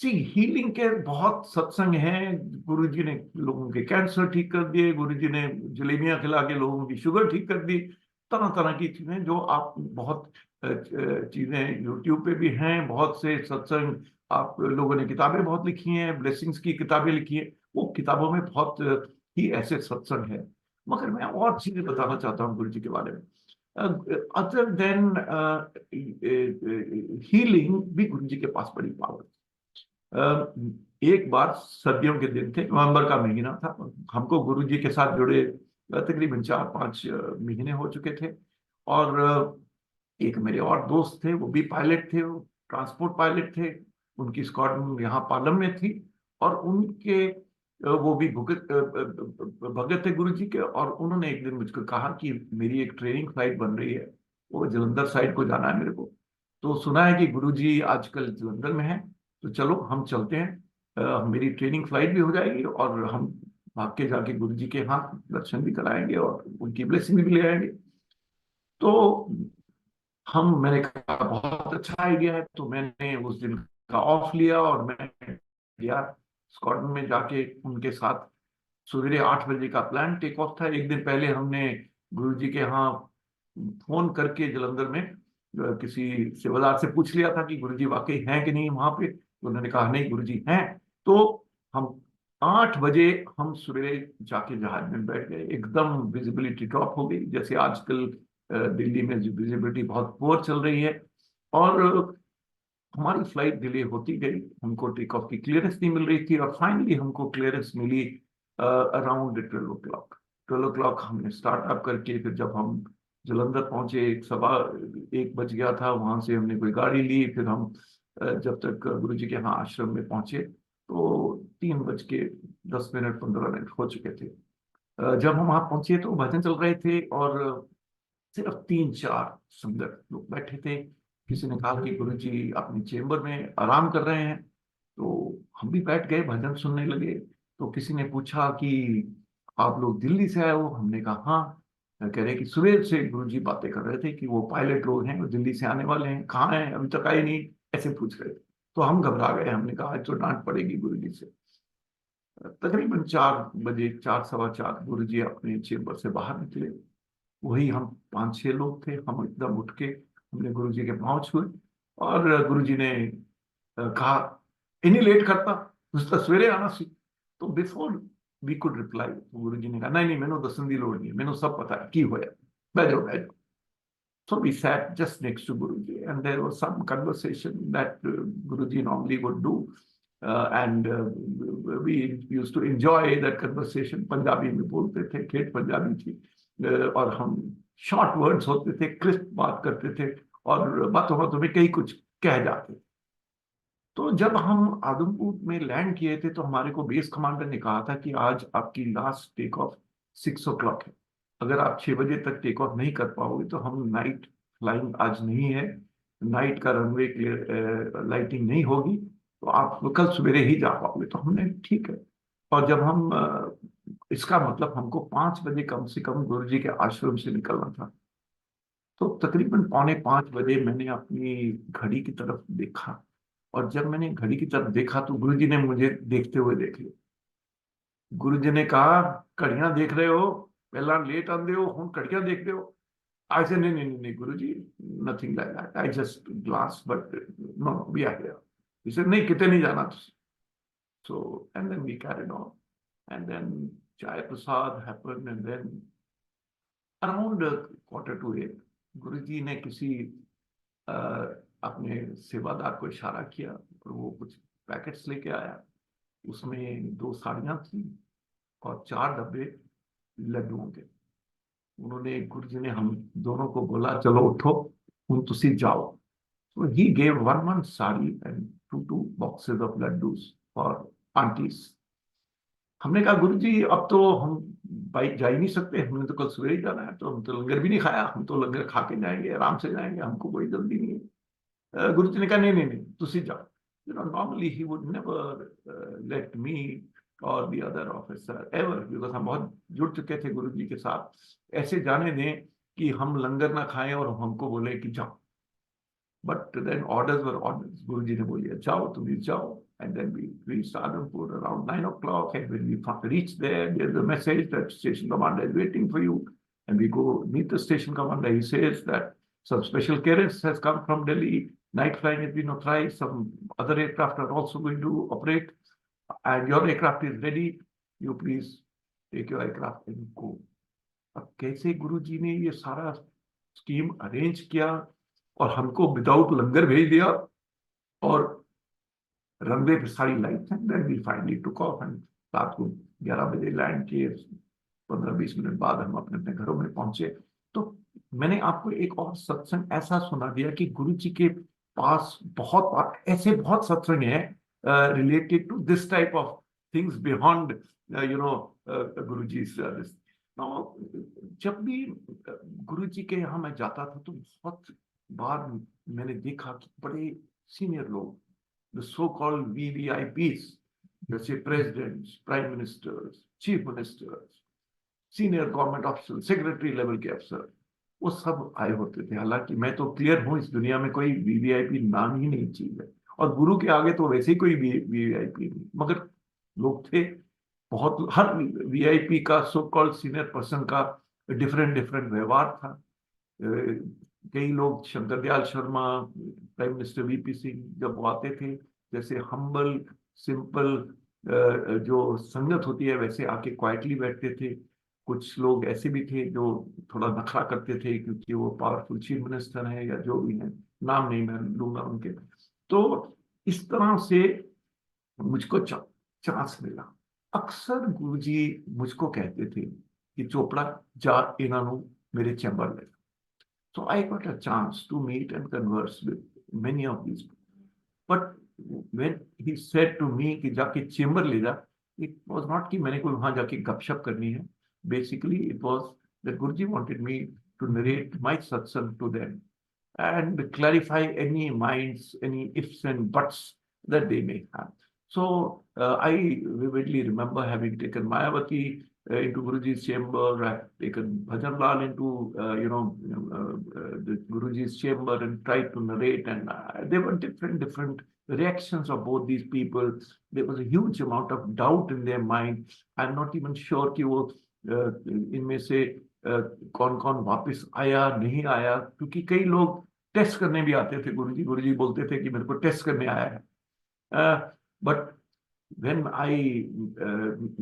जी, हीलिंग के बहुत सत्संग हैं। गुरुजी ने लोगों के कैंसर ठीक कर दिए, गुरुजी ने जलेबियां खिला के लोगों की शुगर ठीक कर दी। तरह तरह की चीजें जो आप बहुत चीजें यूट्यूब पे भी हैं, बहुत से सत्संग। आप लोगों ने किताबें बहुत लिखी हैं, ब्लेसिंग्स की किताबें लिखी हैं, वो किताबों में बहुत ही ऐसे सत्संग है। मगर मैं और चीजें बताना चाहता हूँ गुरु जी के बारे में। अदर देन हीलिंग भी गुरु जी के पास बड़ी पावर। एक बार सर्दियों के दिन थे, नवंबर का महीना था। हमको गुरुजी के साथ जुड़े तकरीबन 4-5 महीने हो चुके थे। और एक मेरे और दोस्त थे, वो भी पायलट थे, वो ट्रांसपोर्ट पायलट थे। उनकी स्क्वाड्रन यहाँ पालम में थी। और उनके वो भी भगत थे गुरु जी के। और उन्होंने एक दिन मुझको कहा कि मेरी एक ट्रेनिंग फ्लाइट बन रही है, वो जलंधर साइड को जाना है मेरे को। तो सुना है कि गुरु जी आजकल जलंधर में है, तो चलो हम चलते हैं। मेरी ट्रेनिंग फ्लाइट भी हो जाएगी और हम भाग के जाके गुरु जी के यहाँ दर्शन भी कराएंगे और उनकी ब्लेसिंग भी ले आएंगे। तो मैंने कहा बहुत अच्छा आइडिया है। तो मैंने उस दिन का ऑफ लिया और मैं गया स्क्वाड्रन में जाके उनके साथ। सवेरे 8 बजे का प्लान टेक ऑफ था। एक दिन पहले हमने गुरु जी के यहाँ फोन करके जलंधर में किसी सेवादार से पूछ लिया था कि गुरु जी वाकई हैं कि नहीं वहां पे। तो उन्होंने कहा नहीं गुरु जी हैं। तो हम 8 बजे हम सवेरे जाके जहाज में बैठ गए। एकदम विजिबिलिटी ड्रॉप हो गई, जैसे आजकल दिल्ली में विजिबिलिटी बहुत पुअर चल रही है। और हमारी फ्लाइट डिले होती गई, हमको टेक ऑफ की क्लियरेंस नहीं मिल रही थी। और फाइनली हमको क्लियरेंस मिली अराउंड 12 o'clock। 12 o'clock हमने स्टार्ट अप करके, फिर जब हम जलंधर पहुंचे 1:15 बज गया था। वहां से हमने कोई गाड़ी ली, फिर हम जब तक गुरु जी के यहाँ आश्रम में पहुंचे तो 3:10 15 हो चुके थे। जब हम वहां पहुंचे तो भजन चल रहे थे और सिर्फ 3-4 संगत लोग बैठे थे। किसी ने कहा कि गुरु जी अपने चेम्बर में आराम कर रहे हैं। तो हम भी बैठ गए, भजन सुनने लगे। तो किसी ने पूछा कि आप लोग दिल्ली से आए हो? हमने कहा हाँ। कह रहे कि सुबह से गुरु जी बातें कर रहे थे कि वो पायलट लोग हैं, वो दिल्ली से आने वाले हैं, कहाँ हैं, अभी तक आए नहीं, ऐसे पूछ रहे थे। तो हम घबरा गए, हमने कहा आज तो डांट पड़ेगी गुरु जी से। तकरीबन 4 बजे, 4, 4:15 गुरु जी अपने चेम्बर से बाहर निकले। वही हम 5-6 लोग थे। हम एकदम उठ के हमने गुरु जी के पांव छुए। और गुरु जी ने कहा इन्हीं लेट करता, उसका सवेरे आना सी। तो बिफोर वी कुड रिप्लाई, गुरु जी ने कहा नहीं नहीं, मैंने दसन की लोड़ नहीं है, मैंने सब पता है की होया, बैठ जाओ बैठ जाओ। So we sat just next to Guruji, and there was some conversation that Guruji normally would do, and we used to enjoy that conversation. Punjabi में बोलते थे, ठेठ पंजाबी थी, और हम शॉर्ट वर्ड्स होते थे, क्रिस्प बात करते थे, और बातों बातों में कई कुछ कह जाते। तो जब हम आदमपुर में लैंड किए थे तो हमारे को बेस कमांडर ने कहा था कि आज आपकी लास्ट टेक ऑफ 6 o'clock है। अगर आप 6 बजे तक टेक ऑफ नहीं कर पाओगे तो हम नाइट फ्लाइंग आज नहीं है, नाइट का रनवे क्लियर लाइटिंग नहीं होगी, तो आप कल सवेरे ही जा पाओगे। तो हमने ठीक है। और जब हम इसका मतलब हमको 5 बजे कम से कम गुरु जी के आश्रम से निकलना था। तो तकरीबन 4:45 बजे मैंने अपनी घड़ी की तरफ देखा। और जब मैंने घड़ी की तरफ देखा तो गुरुजी ने मुझे देखते हुए देख लिया। गुरुजी ने कहा घड़ियां देख रहे हो, पहला लेट आंदे हो, हुन घड़ियां देखते हो? आई से नहीं नहीं नहीं Guruji, nothing like that, I just glass but no we are here. इसे नहीं किते नहीं जाना तुसी। So, and then we carried on. And then Chai Prasad happened, and then around 7:45, गुरुजी ने किसी अपने सेवादार को इशारा किया और वो कुछ पैकेट्स लेके आया। उसमें 2 साड़ियां थी और 4 डब्बे लड्डुओं के। उन्होंने, गुरुजी ने हम दोनों को बोला, चलो उठो, तुम तुसी जाओ। So he gave 1 sari and 2 boxes of laddus for aunties. हमने कहा, गुरुजी अब तो हम बाइक जा ही नहीं सकते, हमने तो कल सवेरे ही जाना है, तो हम तो लंगर भी नहीं खाया, हम तो लंगर खा के जाएंगे, आराम से जाएंगे, हमको कोई जल्दी नहीं है। गुरुजी ने कहा, नहीं नहीं नहीं, तुसी जाओ। Normally he would never let me or the other officer ever, because हम बहुत जुड़ चुके थे गुरुजी के साथ, ऐसे जाने दें कि हम लंगर ना खाएं और हमको बोले कि जाओ। But then orders were orders. Guruji ne बोलिए जाओ, तुम भी जाओ। And then we reached Adampur around 9 o'clock, and when we reached there, there's a message that station commander is waiting for you. And we go meet the station commander. He says that some special clearance has come from Delhi. Night flying has been authorized. Some other aircraft are also going to operate, and your aircraft is ready. You please take your aircraft and go. अब कैसे गुरुजी ने ये सारा scheme arrange किया और हमको without लंगर भेज दिया और रनवे पे सारी लाइट है। Then we finally took off, and रात को 11 बजे लैंड किए। 15-20 मिनट बाद हम अपने अपने घरों में पहुंचे। तो मैंने आपको एक और सत्संग ऐसा सुना दिया कि गुरुजी के पास बहुत ऐसे बहुत सत्संग है related to this type of things beyond Guruji this. जब भी गुरुजी के यहाँ मैं जाता था तो बहुत बार मैंने देखा कि बड़े सीनियर लोग, the so-called VVIPs, जैसे presidents, prime ministers, chief ministers, senior government officers, secretary level के अफसर, वो सब आए होते थे। हालांकि मैं तो क्लियर हूँ, इस दुनिया में कोई VVIP नाम ही नहीं चीज है, और गुरु के आगे तो वैसे ही कोई VVIP नहीं, मगर लोग थे बहुत। हर VIP का सो कॉल्ड सीनियर पर्सन का डिफरेंट व्यवहार था। कई लोग, Shankar Dayal Sharma, prime minister VP Singh, जब वो आते थे, जैसे हम्बल सिंपल जो संगत होती है वैसे आके क्वाइटली बैठते थे। कुछ लोग ऐसे भी थे जो थोड़ा नखरा करते थे क्योंकि वो पावरफुल चीफ मिनिस्टर है या जो भी है, नाम नहीं मैं लूंगा उनके। तो इस तरह से मुझको चांस मिला। अक्सर गुरुजी मुझको कहते थे कि चोपड़ा जा इन्हों मेरे चैम्बर ले। So I got a chance to meet and converse with many of these people. But when he said to me कि जाके चेंबर ले जा, it was not कि मैंने कोई वहां जाके गपशप करनी है. Basically, it was that Guruji wanted me to narrate my satsang to them and clarify any minds, any ifs and buts that they may have. So I vividly remember having taken Mayavati into Guruji's chamber. I've taken Bhajan Lal into the Guruji's chamber and tried to narrate, and there were different reactions of both these people. There was a huge amount of doubt in their mind. I'm not even sure कि वो इनमें से कौन वापस आया नहीं आया, क्योंकि कई लोग टेस्ट करने भी आते थे। गुरुजी बोलते थे कि मेरे को टेस्ट करने आया है। But when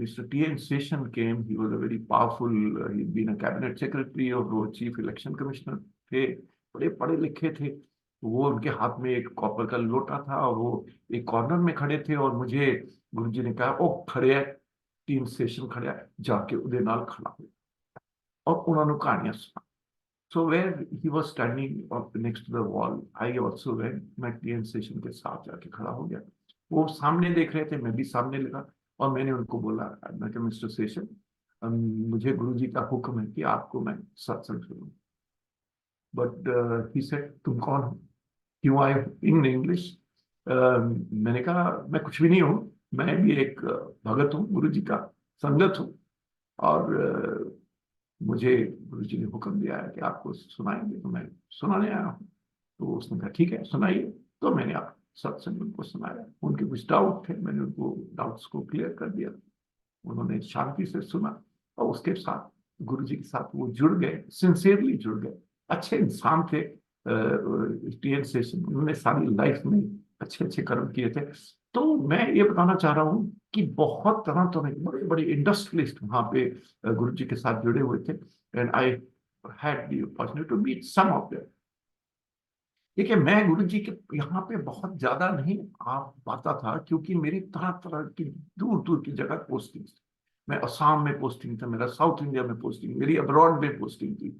Mr. T.N. Seshan came, he was a very powerful, he'd been a cabinet secretary और chief election commissioner थे, बड़े पढ़े लिखे थे। वो उनके हाथ में एक कॉपर का लोटा था और वो एक कॉर्नर में खड़े थे और मुझे गुरुजी ने कहा, ओ खड़े है T.N. Seshan खड़े है, जाके उदे नाल खड़ा हो। और उन्होंने कहानियां सुना। So where he was standing next to the wall, I also went, मैं T.N. Seshan के साथ जाके खड़ा हो गया। वो सामने देख रहे थे, मैं भी सामने लगा और मैंने उनको बोला, मैं कहा मिस्टर सेशन, मुझे गुरुजी का हुक्म है कि आपको मैं सत्संग सुनूं। बट ही सेड, तुम कौन हो, क्यों आए इन इंग्लिश? मैंने कहा मैं कुछ भी नहीं हूँ, मैं भी एक भगत हूँ, गुरुजी का संगत हूँ, और मुझे गुरुजी ने हुक्म दिया है कि आपको सुनाएंगे, तो मैं सुनाने आया हूँ। तो उसने कहा ठीक है सुनाइए। तो मैंने आप सत्संग उनको सुनाया। उनके कुछ डाउट थे, मैंने उनको डाउट्स को क्लियर कर दिया। उन्होंने शांति से सुना और उसके साथ गुरुजी के साथ वो जुड़ गए, सिंसियरली जुड़ गए। अच्छे इंसान थे T.N. Seshan, उन्होंने सारी लाइफ में अच्छे कर्म किए थे। तो मैं ये बताना चाह रहा हूँ कि बहुत तरह तरह के बड़े बड़े इंडस्ट्रियलिस्ट वहाँ पे गुरु जी के साथ जुड़े हुए थे, and I had the opportunity to meet some of them. देखिए, मैं गुरु जी के यहाँ पे बहुत ज्यादा नहीं आ पाता था, क्योंकि मेरी तरह तरह की दूर दूर की जगह पोस्टिंग थी। मैं असम में पोस्टिंग था, मेरा साउथ इंडिया में पोस्टिंग, मेरी अब्रॉड में पोस्टिंग थी।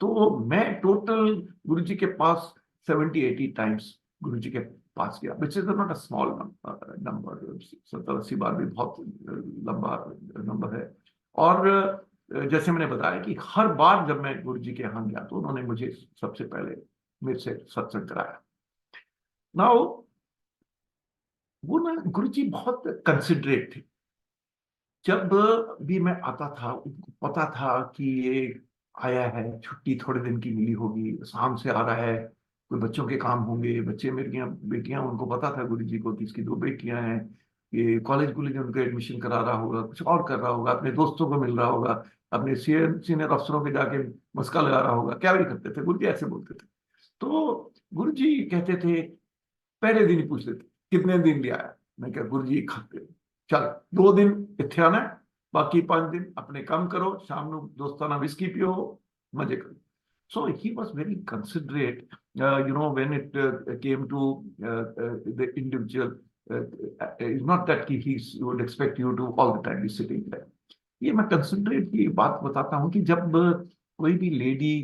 तो मैं टोटल गुरु जी के पास 70-80 टाइम्स गुरु जी के पास गया, which is not a small number. 70-80 बार भी बहुत लंबा नंबर है। और जैसे मैंने बताया कि हर बार जब मैं गुरु जी के यहाँ गया तो उन्होंने मुझे सबसे पहले मेरे से सत्संग कराया। नाउ वो ना गुरु जी बहुत कंसिडरेट थे। जब भी मैं आता था उनको पता था कि ये आया है, छुट्टी थोड़े दिन की मिली होगी, शाम से आ रहा है, कोई बच्चों के काम होंगे, बच्चे मेरी बेटियां, उनको पता था गुरु जी को कि इसकी 2 बेटियां हैं, ये कॉलेज में उनको एडमिशन करा रहा होगा, कुछ और कर रहा होगा, अपने दोस्तों को मिल रहा होगा, अपने सीनियर अफसरों के जाके मस्का लगा रहा होगा, क्या भी करते थे, गुरु जी ऐसे बोलते थे। तो गुरु जी कहते थे, पहले दिन ही पूछ लेते कितने दिन लिया आया। मैं क्या गुरु जी खाते चल 2 दिन इत्थे आना है, बाकी 5 दिन अपने काम करो, शाम को दोस्ताना विस्की पियो, मजे करो। So he was very considerate, when it came to the individual. It's not that he would expect you to all the time be sitting there. ये मैं कंसंट्रेट की बात बताता हूँ कि जब कोई भी लेडी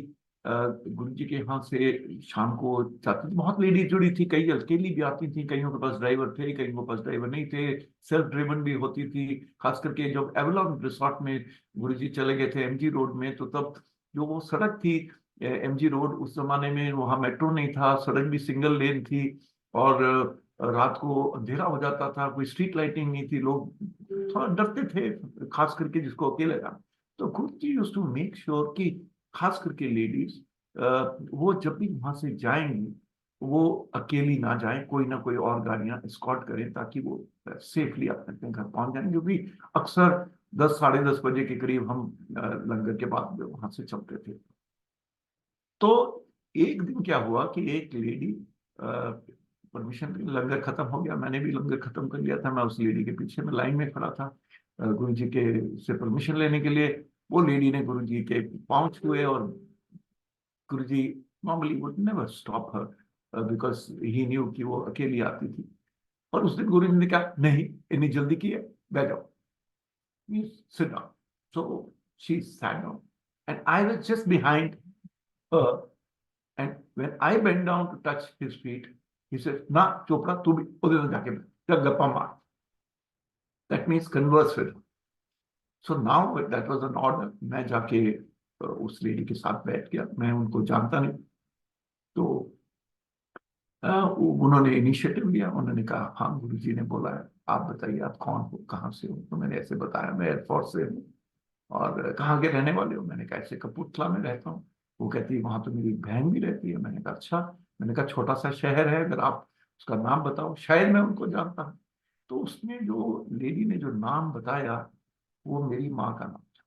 गुरु जी के यहाँ से शाम को जाती थी, बहुत लेडी जुड़ी थी, कई अकेली भी आती थी, कईयों के पास ड्राइवर थे, कईयों के पास ड्राइवर नहीं थे, सेल्फ ड्रिवन भी होती थी। खास करके जब एवलॉन रिसोर्ट में गुरु जी चले गए थे एमजी रोड में, तो तब जो वो सड़क थी एमजी रोड, उस जमाने में वहाँ मेट्रो नहीं था, सड़क भी सिंगल लेन थी, और रात को अंधेरा हो जाता था, कोई स्ट्रीट लाइटिंग नहीं थी, लोग थोड़ा डरते थे, खास करके जिसको अकेले जाना। तो गुरु जी यूज्ड टू मेक श्योर कि खास करके लेडीज वो जब भी वहां से जाएंगी वो अकेली ना जाए, कोई ना कोई और गाड़ियां एस्कॉर्ट करें, ताकि वो सेफली अपने अपने घर पहुंच जाएं, जो भी अक्सर 10-10:30 बजे के करीब हम लंगर के बाद वहां से चलते थे। तो एक दिन क्या हुआ कि एक लेडी परमिशन, लंगर खत्म हो गया, मैंने भी लंगर खत्म कर लिया था, मैं उस लेडी के पीछे में लाइन में खड़ा था गुरु जी के से परमिशन लेने के लिए। वो लेडी ने गुरु जी के पांव छुए, और Guru ji normally would never stop her because he knew कि वो अकेली आती थी। और उस दिन गुरु जी ने कहा, नहीं इतनी जल्दी की है, बैठ जाओ, sit down. So she sat down and I was just behind her. And when I bent down to touch his feet, he said, "Na, Chopra, तू भी उधर जाके जब गप्पा मार." That means converse with her. So now that was an order. मैं जाके उस लेडी के साथ बैठ गया, मैं उनको जानता नहीं। तो उन्होंने इनिशिएटिव लिया, उन्होंने कहा, हाँ गुरुजी ने बोला है, आप बताइए आप कौन हो, कहाँ से हो। तो मैंने ऐसे बताया, मैं एयरफोर्स से हूँ। और कहाँ के रहने वाले हो? मैंने कहा ऐसे कपूरथला में रहता हूँ। वो कहती है वहां तो मेरी बहन भी रहती है। मैंने कहा अच्छा। मैंने कहा छोटा सा शहर है, अगर आप उसका नाम बताओ, शायद मैं उनको जानता हूँ। तो उसने जो लेडी ने जो नाम बताया वो मेरी माँ का नाम था,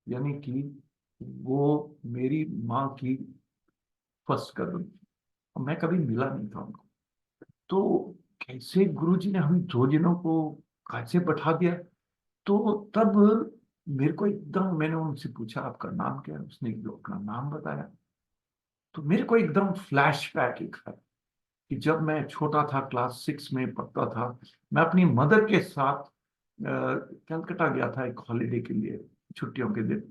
यानी कि वो मेरी माँ की फर्स्ट कजन थी, और मैं कभी मिला नहीं था उनको। तो कैसे गुरुजी ने हम दो जनों को कैसे बैठा दिया। तो तब मेरे को एकदम, मैंने उनसे पूछा आपका नाम क्या है, उसने जो अपना नाम बताया, तो मेरे को एकदम फ्लैशबैक एक है कि जब मैं छोटा था, क्लास 6 में पढ़ता था, मैं अपनी मदर के साथ कलकत्ता गया था एक हॉलीडे के लिए, छुट्टियों के दिन।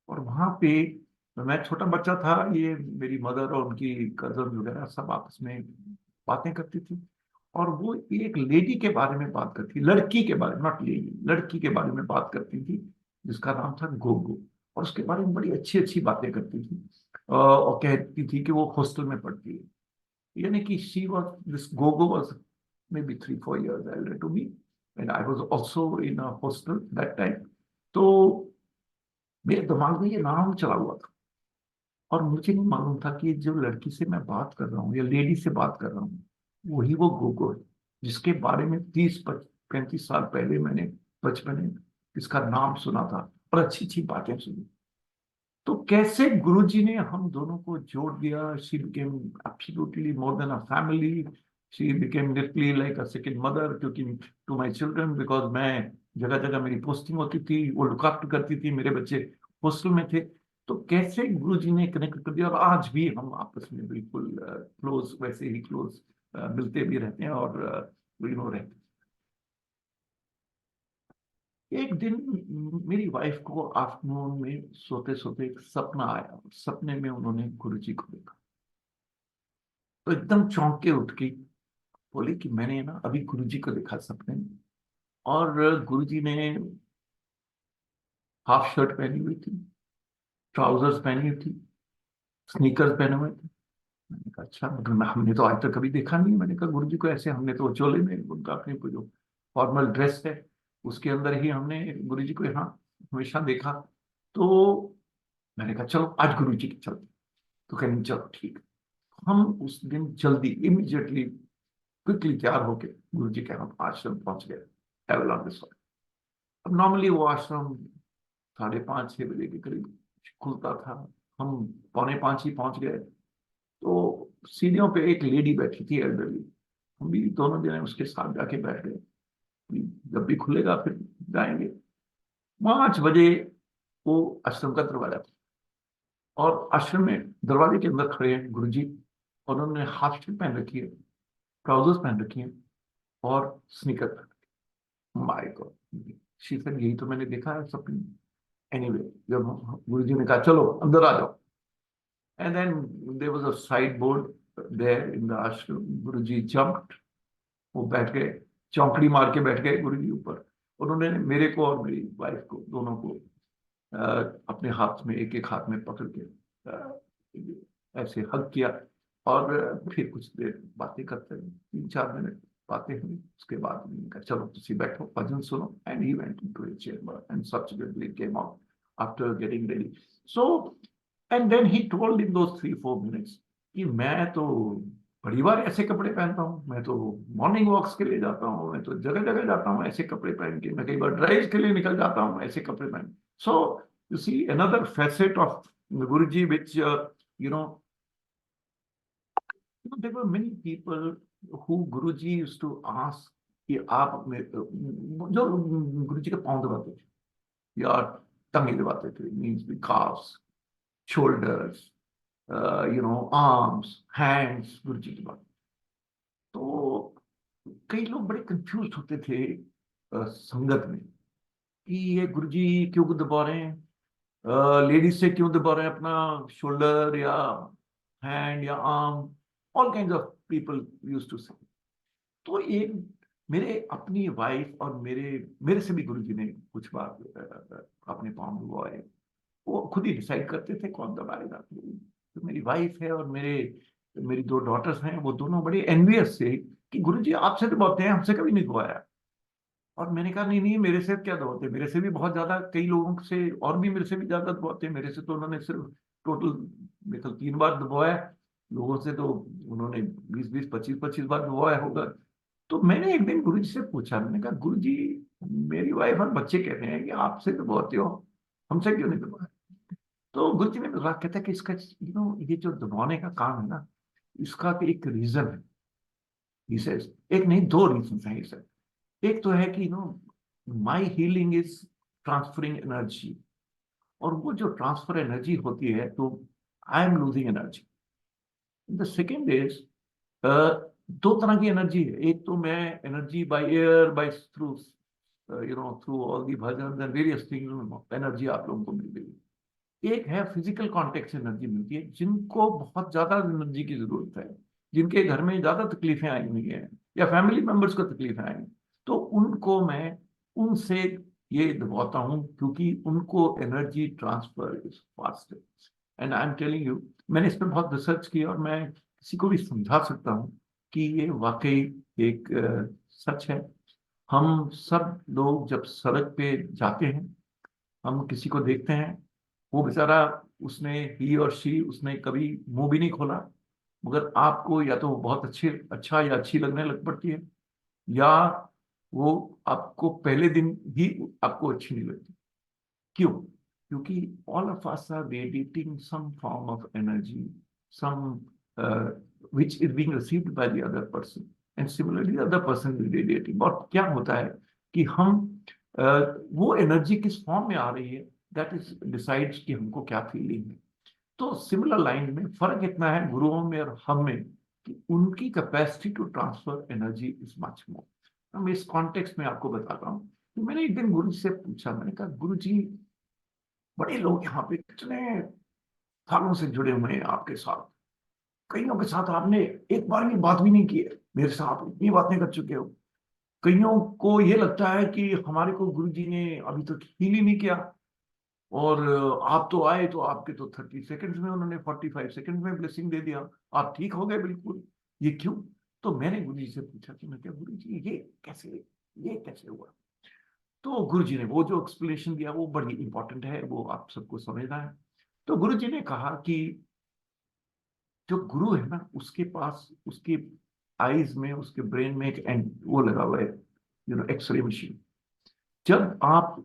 और वहां पे मैं छोटा बच्चा था, ये मेरी मदर और उनकी कजन वगैरह सब आपस में बातें करती थी, और वो एक लेडी के बारे में बात करती, लड़की के बारे में, नॉट लेडी, लड़की के बारे में बात करती थी, जिसका नाम था गोगो। और उसके बारे में बड़ी अच्छी अच्छी बातें करती थी, और कहती थी कि वो हॉस्टल में पढ़ती है, यानी कि she was, this Gogo was maybe 3-4 years elder to me, and I was also in a hostel that time. तो मेरे दिमाग में ये नाम चला हुआ था, और मुझे नहीं मालूम था कि जो लड़की से मैं बात कर रहा हूँ या लेडी से बात कर रहा हूँ वही वो गोगो है, जिसके बारे में 30-35 साल पहले मैंने बचपन में इसका नाम सुना था और अच्छी अच्छी बातें सुनी। तो कैसे गुरुजी ने हम दोनों को जोड़ दिया। She became absolutely more than a family. She became literally like a second mother क्योंकि टू माय चिल्ड्रन, बिकॉज मैं जगह जगह मेरी पोस्टिंग होती थी, वो लुक आफ्टर करती थी, मेरे बच्चे हॉस्टल में थे। तो कैसे गुरुजी ने कनेक्ट कर दिया, और आज भी हम आपस में बिल्कुल क्लोज, वैसे ही क्लोज मिलते भी रहते हैं और रहते हैं। एक दिन मेरी वाइफ को आफ्टरनून में सोते सोते एक सपना आया, सपने में उन्होंने गुरुजी को देखा। तो एकदम चौंक के उठ गई, बोली कि मैंने ना अभी गुरुजी को देखा सपने में, और गुरुजी ने हाफ शर्ट पहनी हुई थी, ट्राउजर्स पहनी हुई थी, स्नीकर्स पहने हुए थे। मैंने कहा अच्छा, मतलब हमने तो आज तक कभी देखा नहीं। मैंने कहा गुरुजी को ऐसे, हमने तो चोले में उनका अपनी जो फॉर्मल ड्रेस है उसके अंदर ही हमने गुरुजी को यहाँ हमेशा देखा। तो मैंने कहा चलो आज गुरुजी के चलते। तो कहने चलो ठीक। हम उस दिन जल्दी इमीडिएटली क्विकली तैयार होके गुरुजी के हम आश्रम पहुंच गए, एवलॉन रिसोर्ट। अब नॉर्मली वो आश्रम 5:30-6 बजे के करीब खुलता था। हम 4:45 ही पहुंच गए। तो सीढ़ियों पे एक लेडी बैठी थी, एल्डरली। हम भी दोनों जने उसके साथ जाके बैठ गए, जब भी खुलेगा फिर जाएंगे। 5 बजे वो आश्रम का दरवाजा था, और आश्रम में दरवाजे के अंदर खड़े हैं गुरुजी, और उन्होंने हाफ शर्ट पहन रखी है, ट्राउजर्स पहन रखी है और sneaker. My God, she said यही तो मैंने देखा है सपने। एनीवे, जब गुरुजी ने कहा चलो अंदर आ जाओ, and then there was a sideboard there in the ashram. Guruji jumped, वो बैठ गए, चौकड़ी मार के बैठ गए गुरुजी ऊपर। उन्होंने मेरे को और मेरी वाइफ को दोनों को अपने हाथ में, एक एक हाथ में पकड़ के ऐसे हग किया, और फिर कुछ देर बातें करते रहे, 3-4 मिनट बातें हुई। उसके बाद उन्होंने कहा चलो तुसी बैठो, भजन सुनो। And he went into his chamber and subsequently came out after getting ready. So and then he told in those 3-4 minutes कि मैं तो बड़ी बार ऐसे कपड़े पहनता हूँ, मैं तो मॉर्निंग वॉक्स के लिए जाता हूँ, मैं तो जगह जगह जाता हूँ ऐसे कपड़े पहन के, मैं कई बार ड्राइव के लिए निकल जाता हूँ ऐसे कपड़े पहन। So you see another facet of Guruji which you know there were many people who Guruji used to ask कि आप जो गुरुजी के पाँव दबाते थे या टंगे दबाते थे, means the calves, shoulders, arms, hands, Guruji की बात। तो कई लोग बड़े कंफ्यूज होते थे संगत में कि ये गुरुजी क्यों दबा रहे हैं, लेडीज से क्यों दबा रहे हैं अपना शोल्डर या हैंड या arm, all kind of people used to say. तो एक मेरे अपनी वाइफ और मेरे से भी गुरुजी ने कुछ बार अपने पाँव दबाए। वो खुद ही डिसाइड करते थे कौन दबाएगा। तो मेरी वाइफ है और मेरी 2 डॉटर्स हैं, वो दोनों बड़े एनवियस थे कि गुरुजी आपसे दबाते हैं, हमसे कभी नहीं दबाया। और मैंने कहा नहीं नहीं, मेरे से क्या दबाते, मेरे से भी बहुत ज्यादा, कई लोगों से और भी मेरे से भी ज्यादा दबाते हैं। मेरे से तो उन्होंने सिर्फ टोटल मतलब 3 बार दबाया, लोगों से तो उन्होंने 20-20, 25-25 बार दबाया होगा। तो मैंने एक दिन गुरुजी से पूछा, मैंने कहा गुरुजी मेरी वाइफ और बच्चे कहते हैं कि आपसे दबाते हो, हमसे क्यों नहीं दबाया। तो गुरुजी ने कहा, कहता है कि इसका ये जो दबाने का काम है ना, इसका एक रीजन है। He says, एक नहीं 2 रीजन है। He said, एक तो है कि my healing is transferring energy, और वो जो ट्रांसफर एनर्जी होती है तो I am losing energy. The second is 2 तरह की एनर्जी है। एक तो मैं energy by air, by through through all the bhajan and various things, energy आप लोगों को मिल गई। एक है फिजिकल कॉन्टेक्ट से एनर्जी मिलती है, जिनको बहुत ज्यादा एनर्जी की जरूरत है, जिनके घर में ज्यादा तकलीफें आई हुई हैं या फैमिली मेंबर्स को तकलीफें आई, तो उनको मैं उनसे ये दबाता हूँ क्योंकि उनको energy transfer is fast. And I am telling you, मैंने इस पर बहुत रिसर्च की और मैं किसी को भी समझा सकता हूँ कि ये वाकई एक सच है। हम सब लोग जब सड़क पे जाते हैं, हम किसी को देखते हैं, वो बेचारा उसने कभी मुंह भी नहीं खोला, मगर आपको या तो वो बहुत अच्छा या अच्छी लगने लग पड़ती है, या वो आपको पहले दिन ही आपको अच्छी नहीं लगती। क्यों? क्योंकि all of us are radiating some form of energy, some which is being received by the other person. And similarly other person will radiating. और क्या होता है कि हम वो एनर्जी किस फॉर्म में आ रही है, दैट इज डिसाइड्स कि हमको क्या फीलिंग है। तो सिमिलर लाइन में फर्क इतना है गुरुओं में और हम में कि उनकी capacity to transfer energy is much more. हम इस कॉन्टेक्स्ट में आपको बताता हूँ कि मैंने एक दिन गुरु जी से पूछा, मैंने कहा गुरु जी बड़े लोग यहाँ पे कितने सालों से जुड़े हुए हैं आपके साथ, कईयों के साथ आपने एक बार भी बात भी नहीं की है, मेरे साथ इतनी बातें कर चुके हो। कईयों को ये लगता है कि हमारे को गुरु जी ने अभी तक फील ही नहीं किया, और आप तो आए तो आपके तो 30 सेकंड्स में उन्होंने 45 सेकंड में ब्लेसिंग दे दिया, आप ठीक हो गए बिल्कुल, ये क्यों? तो मैंने गुरु जी से पूछा कि मैं क्या गुरु जी ये कैसे हुआ? तो गुरु जी ने वो जो एक्सप्लेनेशन दिया वो बड़ी इंपॉर्टेंट है, वो आप सबको समझना है। तो गुरु जी ने कहा कि जो गुरु है ना, उसके पास उसके आईज में, उसके ब्रेन में एक वो लगा हुआ है, एक्सरे मशीन। जब आप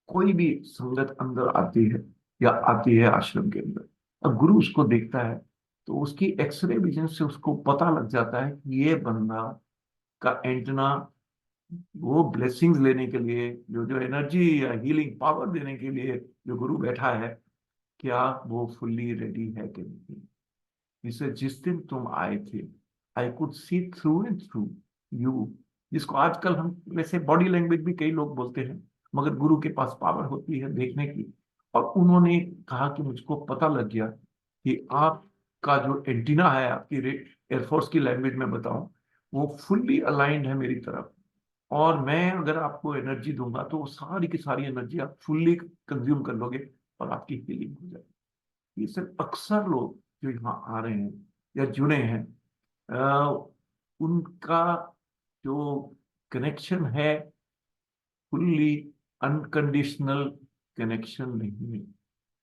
कोई भी संगत अंदर आती है या आती है आश्रम के अंदर, अब गुरु उसको देखता है तो उसकी एक्सरे विजन से उसको पता लग जाता है कि ये बंदा का एंटना वो ब्लेसिंग्स लेने के लिए, जो एनर्जी या हीलिंग पावर देने के लिए जो गुरु बैठा है, क्या वो फुल्ली रेडी है कि नहीं। जिसे जिस दिन तुम आए थे, I could see through and through you, जिसको आजकल हम वैसे बॉडी लैंग्वेज भी कई लोग बोलते हैं, मगर गुरु के पास पावर होती है देखने की। और उन्होंने कहा कि मुझको पता लग गया कि आपका जो एंटीना है, आपकी एयरफोर्स की लैंग्वेज में बताऊं, वो फुल्ली अलाइंड है मेरी तरफ, और मैं अगर आपको एनर्जी दूंगा तो वो सारी की सारी एनर्जी आप फुल्ली कंज्यूम कर लोगे और आपकी हीलिंग हो जाएगी। ये सिर्फ अक्सर लोग जो यहाँ आ रहे हैं या जुड़े हैं, उनका जो कनेक्शन है फुल्ली अनकंडीशनल कनेक्शन नहीं है।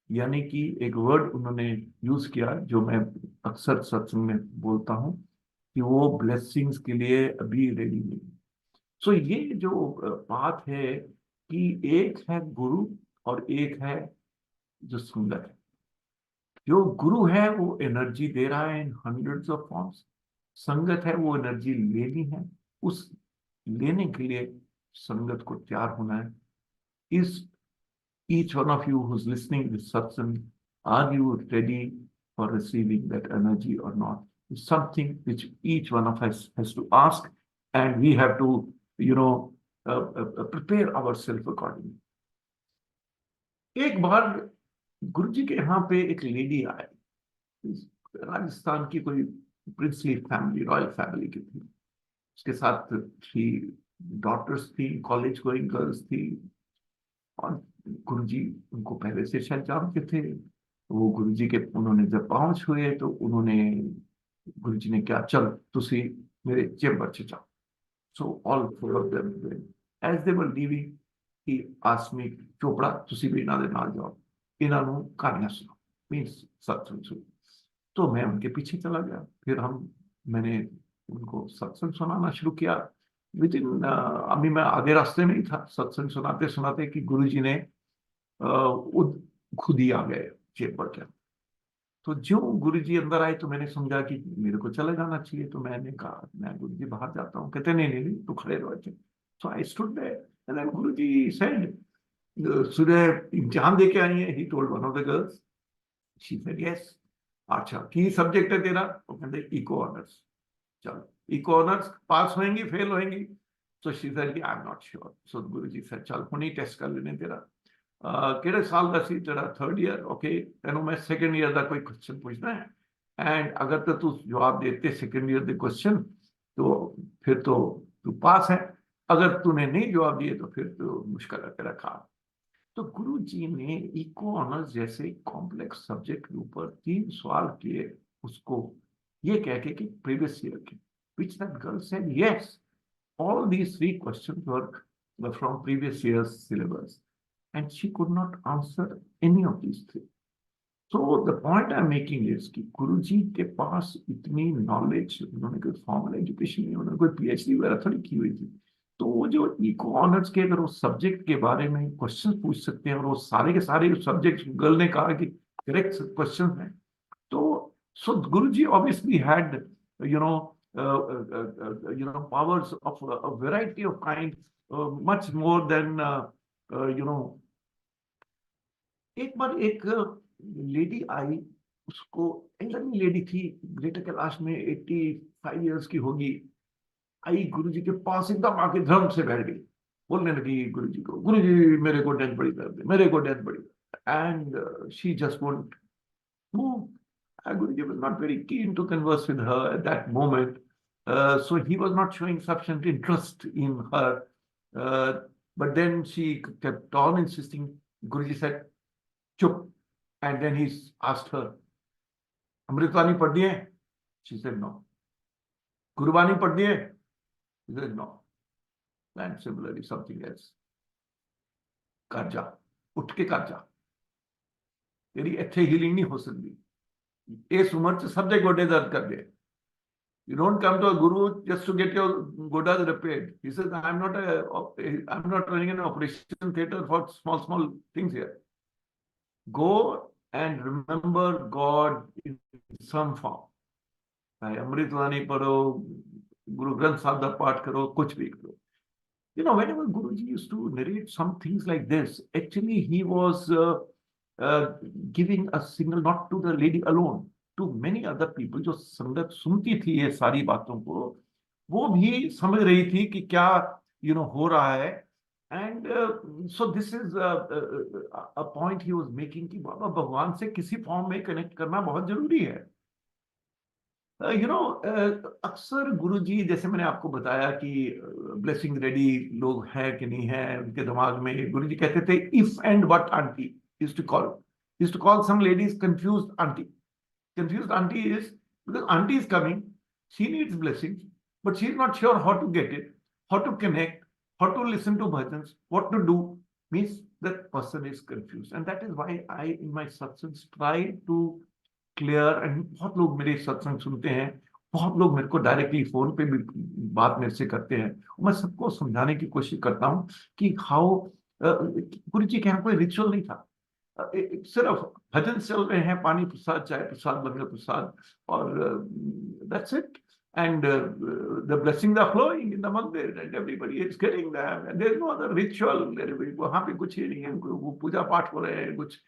यानी कि एक वर्ड उन्होंने यूज किया जो मैं अक्सर सत्संग में बोलता हूँ कि वो ब्लेसिंग्स के लिए अभी रेडी नहीं। सो ये जो बात है कि एक है गुरु और एक है जो संगत है। जो गुरु है वो एनर्जी दे रहा है इन हंड्रेड्स ऑफ फॉर्म्स, संगत है वो एनर्जी लेनी है, उस लेने के लिए संगत को तैयार होना है। इस each one of you who's listening to this satsang, are you ready for receiving that energy or not? It's something which each one of us has to ask, and we have to, prepare ourselves accordingly. एक बार गुरु जी के यहाँ पे एक lady आई, राजस्थान की कोई princely family, royal family की थी। उसके साथ 3 डॉटर्स थी, कॉलेज गोइंग गर्ल्स थी, और गुरुजी उनको पहले से शायद जानते थे। वो गुरुजी के उन्होंने जब पांव छुए तो उन्होंने, गुरुजी ने क्या, चल तुसी मेरे चेंबर च जाओ। So all 4 of them as they were leaving, he asked me, Chopra तुसी भी इन्हां दे नाल जाओ, इन्हां नूं कहानियां सुनाओ, मींस सत्संग सुनो। तो मैं उनके पीछे चला गया, फिर मैंने उनको सत्संग सुनाना शुरू किया। विद इन अभी मैं आधे रास्ते में ही था सत्संग सुनाते सुनाते कि गुरुजी ने खुद ही आ गए चेंबर के। तो जो गुरुजी अंदर आए तो मैंने समझा कि मेरे को चले जाना चाहिए, तो मैंने कहा मैं गुरुजी बाहर जाता हूँ। कहते नहीं नहीं नहीं, तू खड़े रहो। So I stood there and then Guruji said, सुबह इम्तिहान दे के आई है, he told one of the girls, she said yes. अच्छा की सब्जेक्ट है तेरा? वो कहते इको ऑनर्स। चलो इको ऑनर्स पास होएंगी फेल होएंगी? तो she said I am not sure. So Guruji said चल हुणी टेस्ट कर लेने तेरा ਕਿਹੜੇ ਸਾਲ ਦਾ ਸੀ तेरा 3rd ईयर? ओके तेनों मैं 2nd ईयर का कोई क्वेश्चन पूछना है, एंड अगर तो तू जवाब देते 2nd ईयर के क्वेश्चन तो फिर तो तू पास है, अगर तूने नहीं जवाब दिए तो फिर तो मुश्किल है तेरा काम। तो गुरु जी ने इको ऑनर्स जैसे कॉम्प्लेक्स सब्जेक्ट के ऊपर 3 सवाल किए उसको, ये कह के कि प्रीवियस ईयर के, which that girl said yes, all these 3 questions were from previous year's syllabus, and she could not answer any of these 3. So the point I'm making is कि गुरुजी के पास इतनी नॉलेज, उन्होंने कोई फॉर्मल एजुकेशन नहीं, उन्होंने कोई PhD वगैरह थोड़ी की हुई थी। तो वो जो इको ऑनर्स के अगर उस सब्जेक्ट के बारे में क्वेश्चन पूछ सकते हैं, और वो सारे के सारे सब्जेक्ट गर्ल ने कहा कि करेक्ट क्वेश्चन है, तो so Guruji obviously had powers of a variety of kind, much more than एक बार एक लेडी आई, उसको एल्डरली लेडी थी, ग्रेटर कैलाश में 85 इयर्स की होगी, आई गुरुजी के पास एकदम आके धर्म से बैठ गई, बोलने लगी गुरुजी को, गुरुजी मेरे को डेथ बड़ी दर्द है, मेरे को डेथ बड़ी, and she just won't move. Guruji was not very keen to converse with her at that moment, so he was not showing sufficient interest in her, but then she kept on insisting. Guruji said, "Chup," and then he asked her, "Amritwani padhi hai?" She said, "No." "Gurbani padhi hai?" She said, "No." And similarly something else. "कर जा, उठ के कर जा, तेरी इत्थे healing नहीं हो सकती, इस उम्र च सब दे गोडे दर्द कर दे. You don't come to a guru just to get your godas repaired." He says, I'm not running an operation theater for small things here. Go and remember God in some form. चाहे अमृतवाणी पढ़ो, गुरु ग्रंथ साहब का पाठ करो, कुछ भी करो. Whenever Guruji used to narrate some things like this, actually he was giving a signal not to the lady alone, to many other people. जो संगत सुनती थी ये सारी बातों को, वो भी समझ रही थी कि क्या हो रहा है. And so this is a point he was making कि बाबा भगवान से किसी फॉर्म में कनेक्ट करना बहुत जरूरी है. अक्सर गुरुजी, जैसे मैंने आपको बताया कि ब्लेसिंग रेडी लोग हैं कि नहीं है उनके दिमाग में, गुरुजी कहते थे if and but aunty used to call some ladies confused auntie. Confused auntie is because auntie is coming, she needs blessings, but she is not sure how to get it, how to connect, how to listen to bhajans, what to do. Means that person is confused, and that is why I in my satsangs try to clear. And बहुत लोग मेरे सत्संग सुनते हैं, बहुत लोग मेरे को डायरेक्टली फोन पे भी बात मेरे से करते हैं, मैं सबको समझाने की कोशिश करता हूँ कि हाउ गुरुजी के यहाँ कोई रिचुअल नहीं था, सिर्फ भजन चल रहे हैं, पानी प्रसाद, चाय प्रसाद, लंगर प्रसाद, और that's it. And the blessings are flowing in the mandir and everybody is getting them, and there is no other ritual. वहाँ पे कुछ ही नहीं है, वो पूजा पाठ हो रहे हैं, कुछ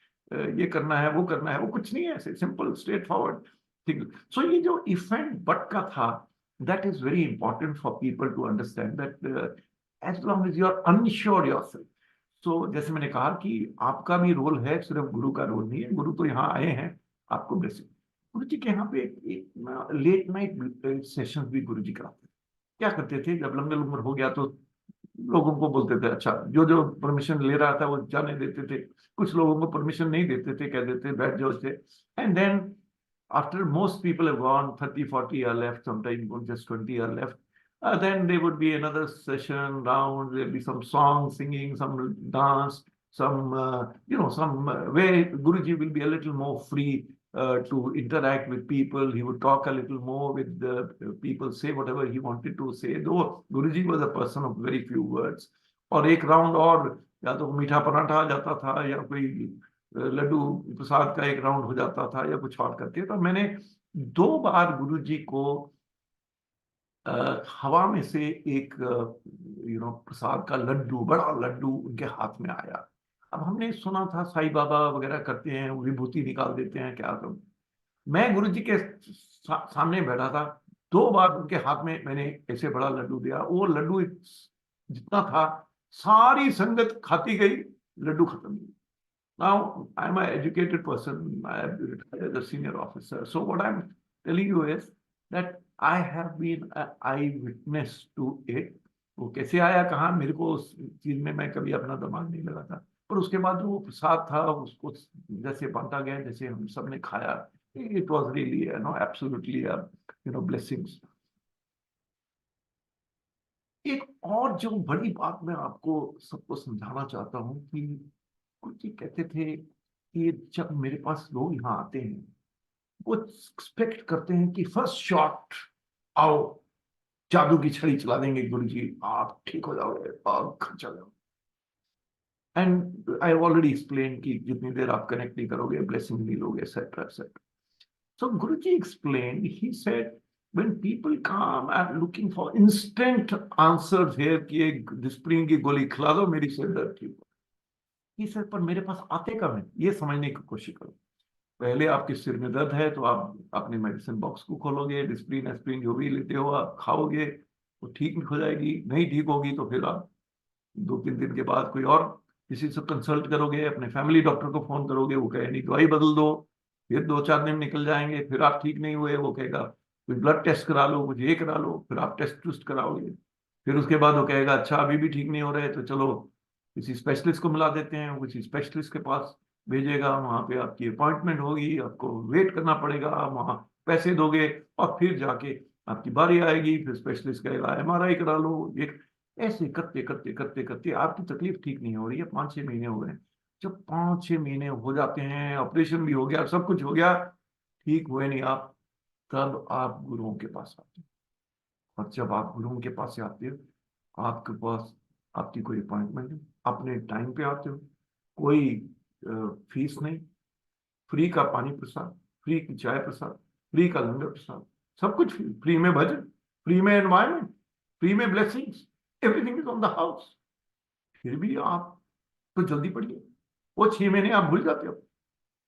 ये करना है, वो करना है, वो कुछ नहीं है, सिंपल स्ट्रेट फॉरवर्ड थिंग. सो ये जो इफ एंड बट का था, that is very important for people to understand that as long as you are unsure yourself. तो जैसे मैंने कहा कि आपका भी रोल है, सिर्फ गुरु का रोल नहीं है. गुरु तो यहाँ आए हैं आपको ब्लेसिंग. गुरु जी के यहाँ पे एक लेट नाइट सेशंस भी गुरु जी कराते थे. क्या करते थे, जब लंगर हो गया तो लोगों को बोलते थे, अच्छा जो परमिशन ले रहा था वो जाने देते थे, कुछ लोगों को परमिशन नहीं देते थे, कह देते बैठ जाओ से. And then after most people have gone, 30-40 are left, sometimes just 20 are left. Then there would be another session round. There'll be some song singing, some dance, some where Guruji will be a little more free to interact with people. He would talk a little more with the people, say whatever he wanted to say. Though Guruji was a person of very few words. और एक round और, या तो मीठा पराठा आ जाता था, या कोई लड्डू प्रसाद का एक राउंड हो जाता था, या कुछ और करते. तो मैंने 2 बार गुरुजी को हवा में से एक प्रसाद का लड्डू, बड़ा लड्डू उनके हाथ में आया. अब हमने सुना था साईं बाबा वगैरह करते हैं, विभूति निकाल देते हैं, क्या तो मैं गुरुजी के सामने बैठा था, 2 बार उनके हाथ में मैंने ऐसे बड़ा लड्डू दिया. वो लड्डू जितना था सारी संगत खाती गई, लड्डू खत्म नहीं. Now I am an educated person, I have retired as a senior officer, so what I am telling you is that I have been an eyewitness to it. वो कैसे आया, कहाँ, मेरे को उस चीज में मैं कभी अपना दिमाग नहीं लगा था. पर उसके बाद वो प्रसाद था, उसको जैसे बांटा गया, जैसे हम सब ने खाया, it was really absolutely blessings. एक और जो बड़ी बात मैं आपको सबको समझाना चाहता हूँ कि कुछ जी कहते थे कि जब मेरे पास लोग यहाँ आते हैं, वो एक्सपेक्ट करते हैं कि फर्स्ट शॉट, आओ जादू की छड़ी चला देंगे गुरुजी, आप ठीक हो जाओगे और घर चले जाओ. एंड आई ऑलरेडी एक्सप्लेन कि जितनी देर आप कनेक्ट नहीं करोगे, ब्लेसिंग नहीं लोगे, etcetera etcetera. So Guruji explain, he said when people come and looking for instant answers here कि एक डिस्प्रिन की गोली खिला दो मेरी सिर दर्द की, ये सर पर मेरे पास आते कब है, ये समझने की कोशिश करो। पहले आपके सिर में दर्द है तो आप अपने मेडिसिन बॉक्स को खोलोगे, डिस्प्रिन एस्प्रिन जो भी लेते हो आप खाओगे, वो ठीक हो जाएगी। नहीं ठीक होगी तो फिर आप 2-3 दिन के बाद कोई और किसी से कंसल्ट करोगे, अपने फैमिली डॉक्टर को फोन करोगे, वो कहे नहीं दवाई बदल दो, फिर 2-4 दिन निकल जाएंगे, फिर आप ठीक नहीं हुए, वो कहेगा कोई ब्लड टेस्ट करा लो, कुछ ये करा लो, फिर आप टेस्ट टूस्ट कराओगे, फिर उसके बाद वो कहेगा अच्छा अभी भी ठीक नहीं हो रहे तो चलो किसी स्पेशलिस्ट को मिला देते हैं, किसी स्पेशलिस्ट के पास भेजेगा, वहां पे आपकी अपॉइंटमेंट होगी, आपको वेट करना पड़ेगा, वहां पैसे दोगे और फिर जाके आपकी बारी आएगी, फिर स्पेशलिस्ट कहेगा एमआरआई करा लो। एक ऐसे करते करते करते करते आपकी तकलीफ ठीक नहीं हो रही है, 5-6 महीने हो गए। जब 5-6 महीने हो जाते हैं, ऑपरेशन भी हो गया, सब कुछ हो गया, ठीक हुए नहीं आप, तब आप गुरुओं के पास आते हो। और जब आप गुरुओं के पास से आते हो, आपके पास आपकी कोई अपॉइंटमेंट है, अपने टाइम पे आते हो, कोई फीस नहीं, फ्री का पानी प्रसाद, फ्री की चाय प्रसाद, फ्री का लंगर प्रसाद, सब कुछ फ्री, फ्री में भजन, फ्री में एनवायरमेंट, फ्री में blessings, everything is on the house. फिर भी आप तो जल्दी पढ़िए, वो 6 महीने आप भूल जाते हो।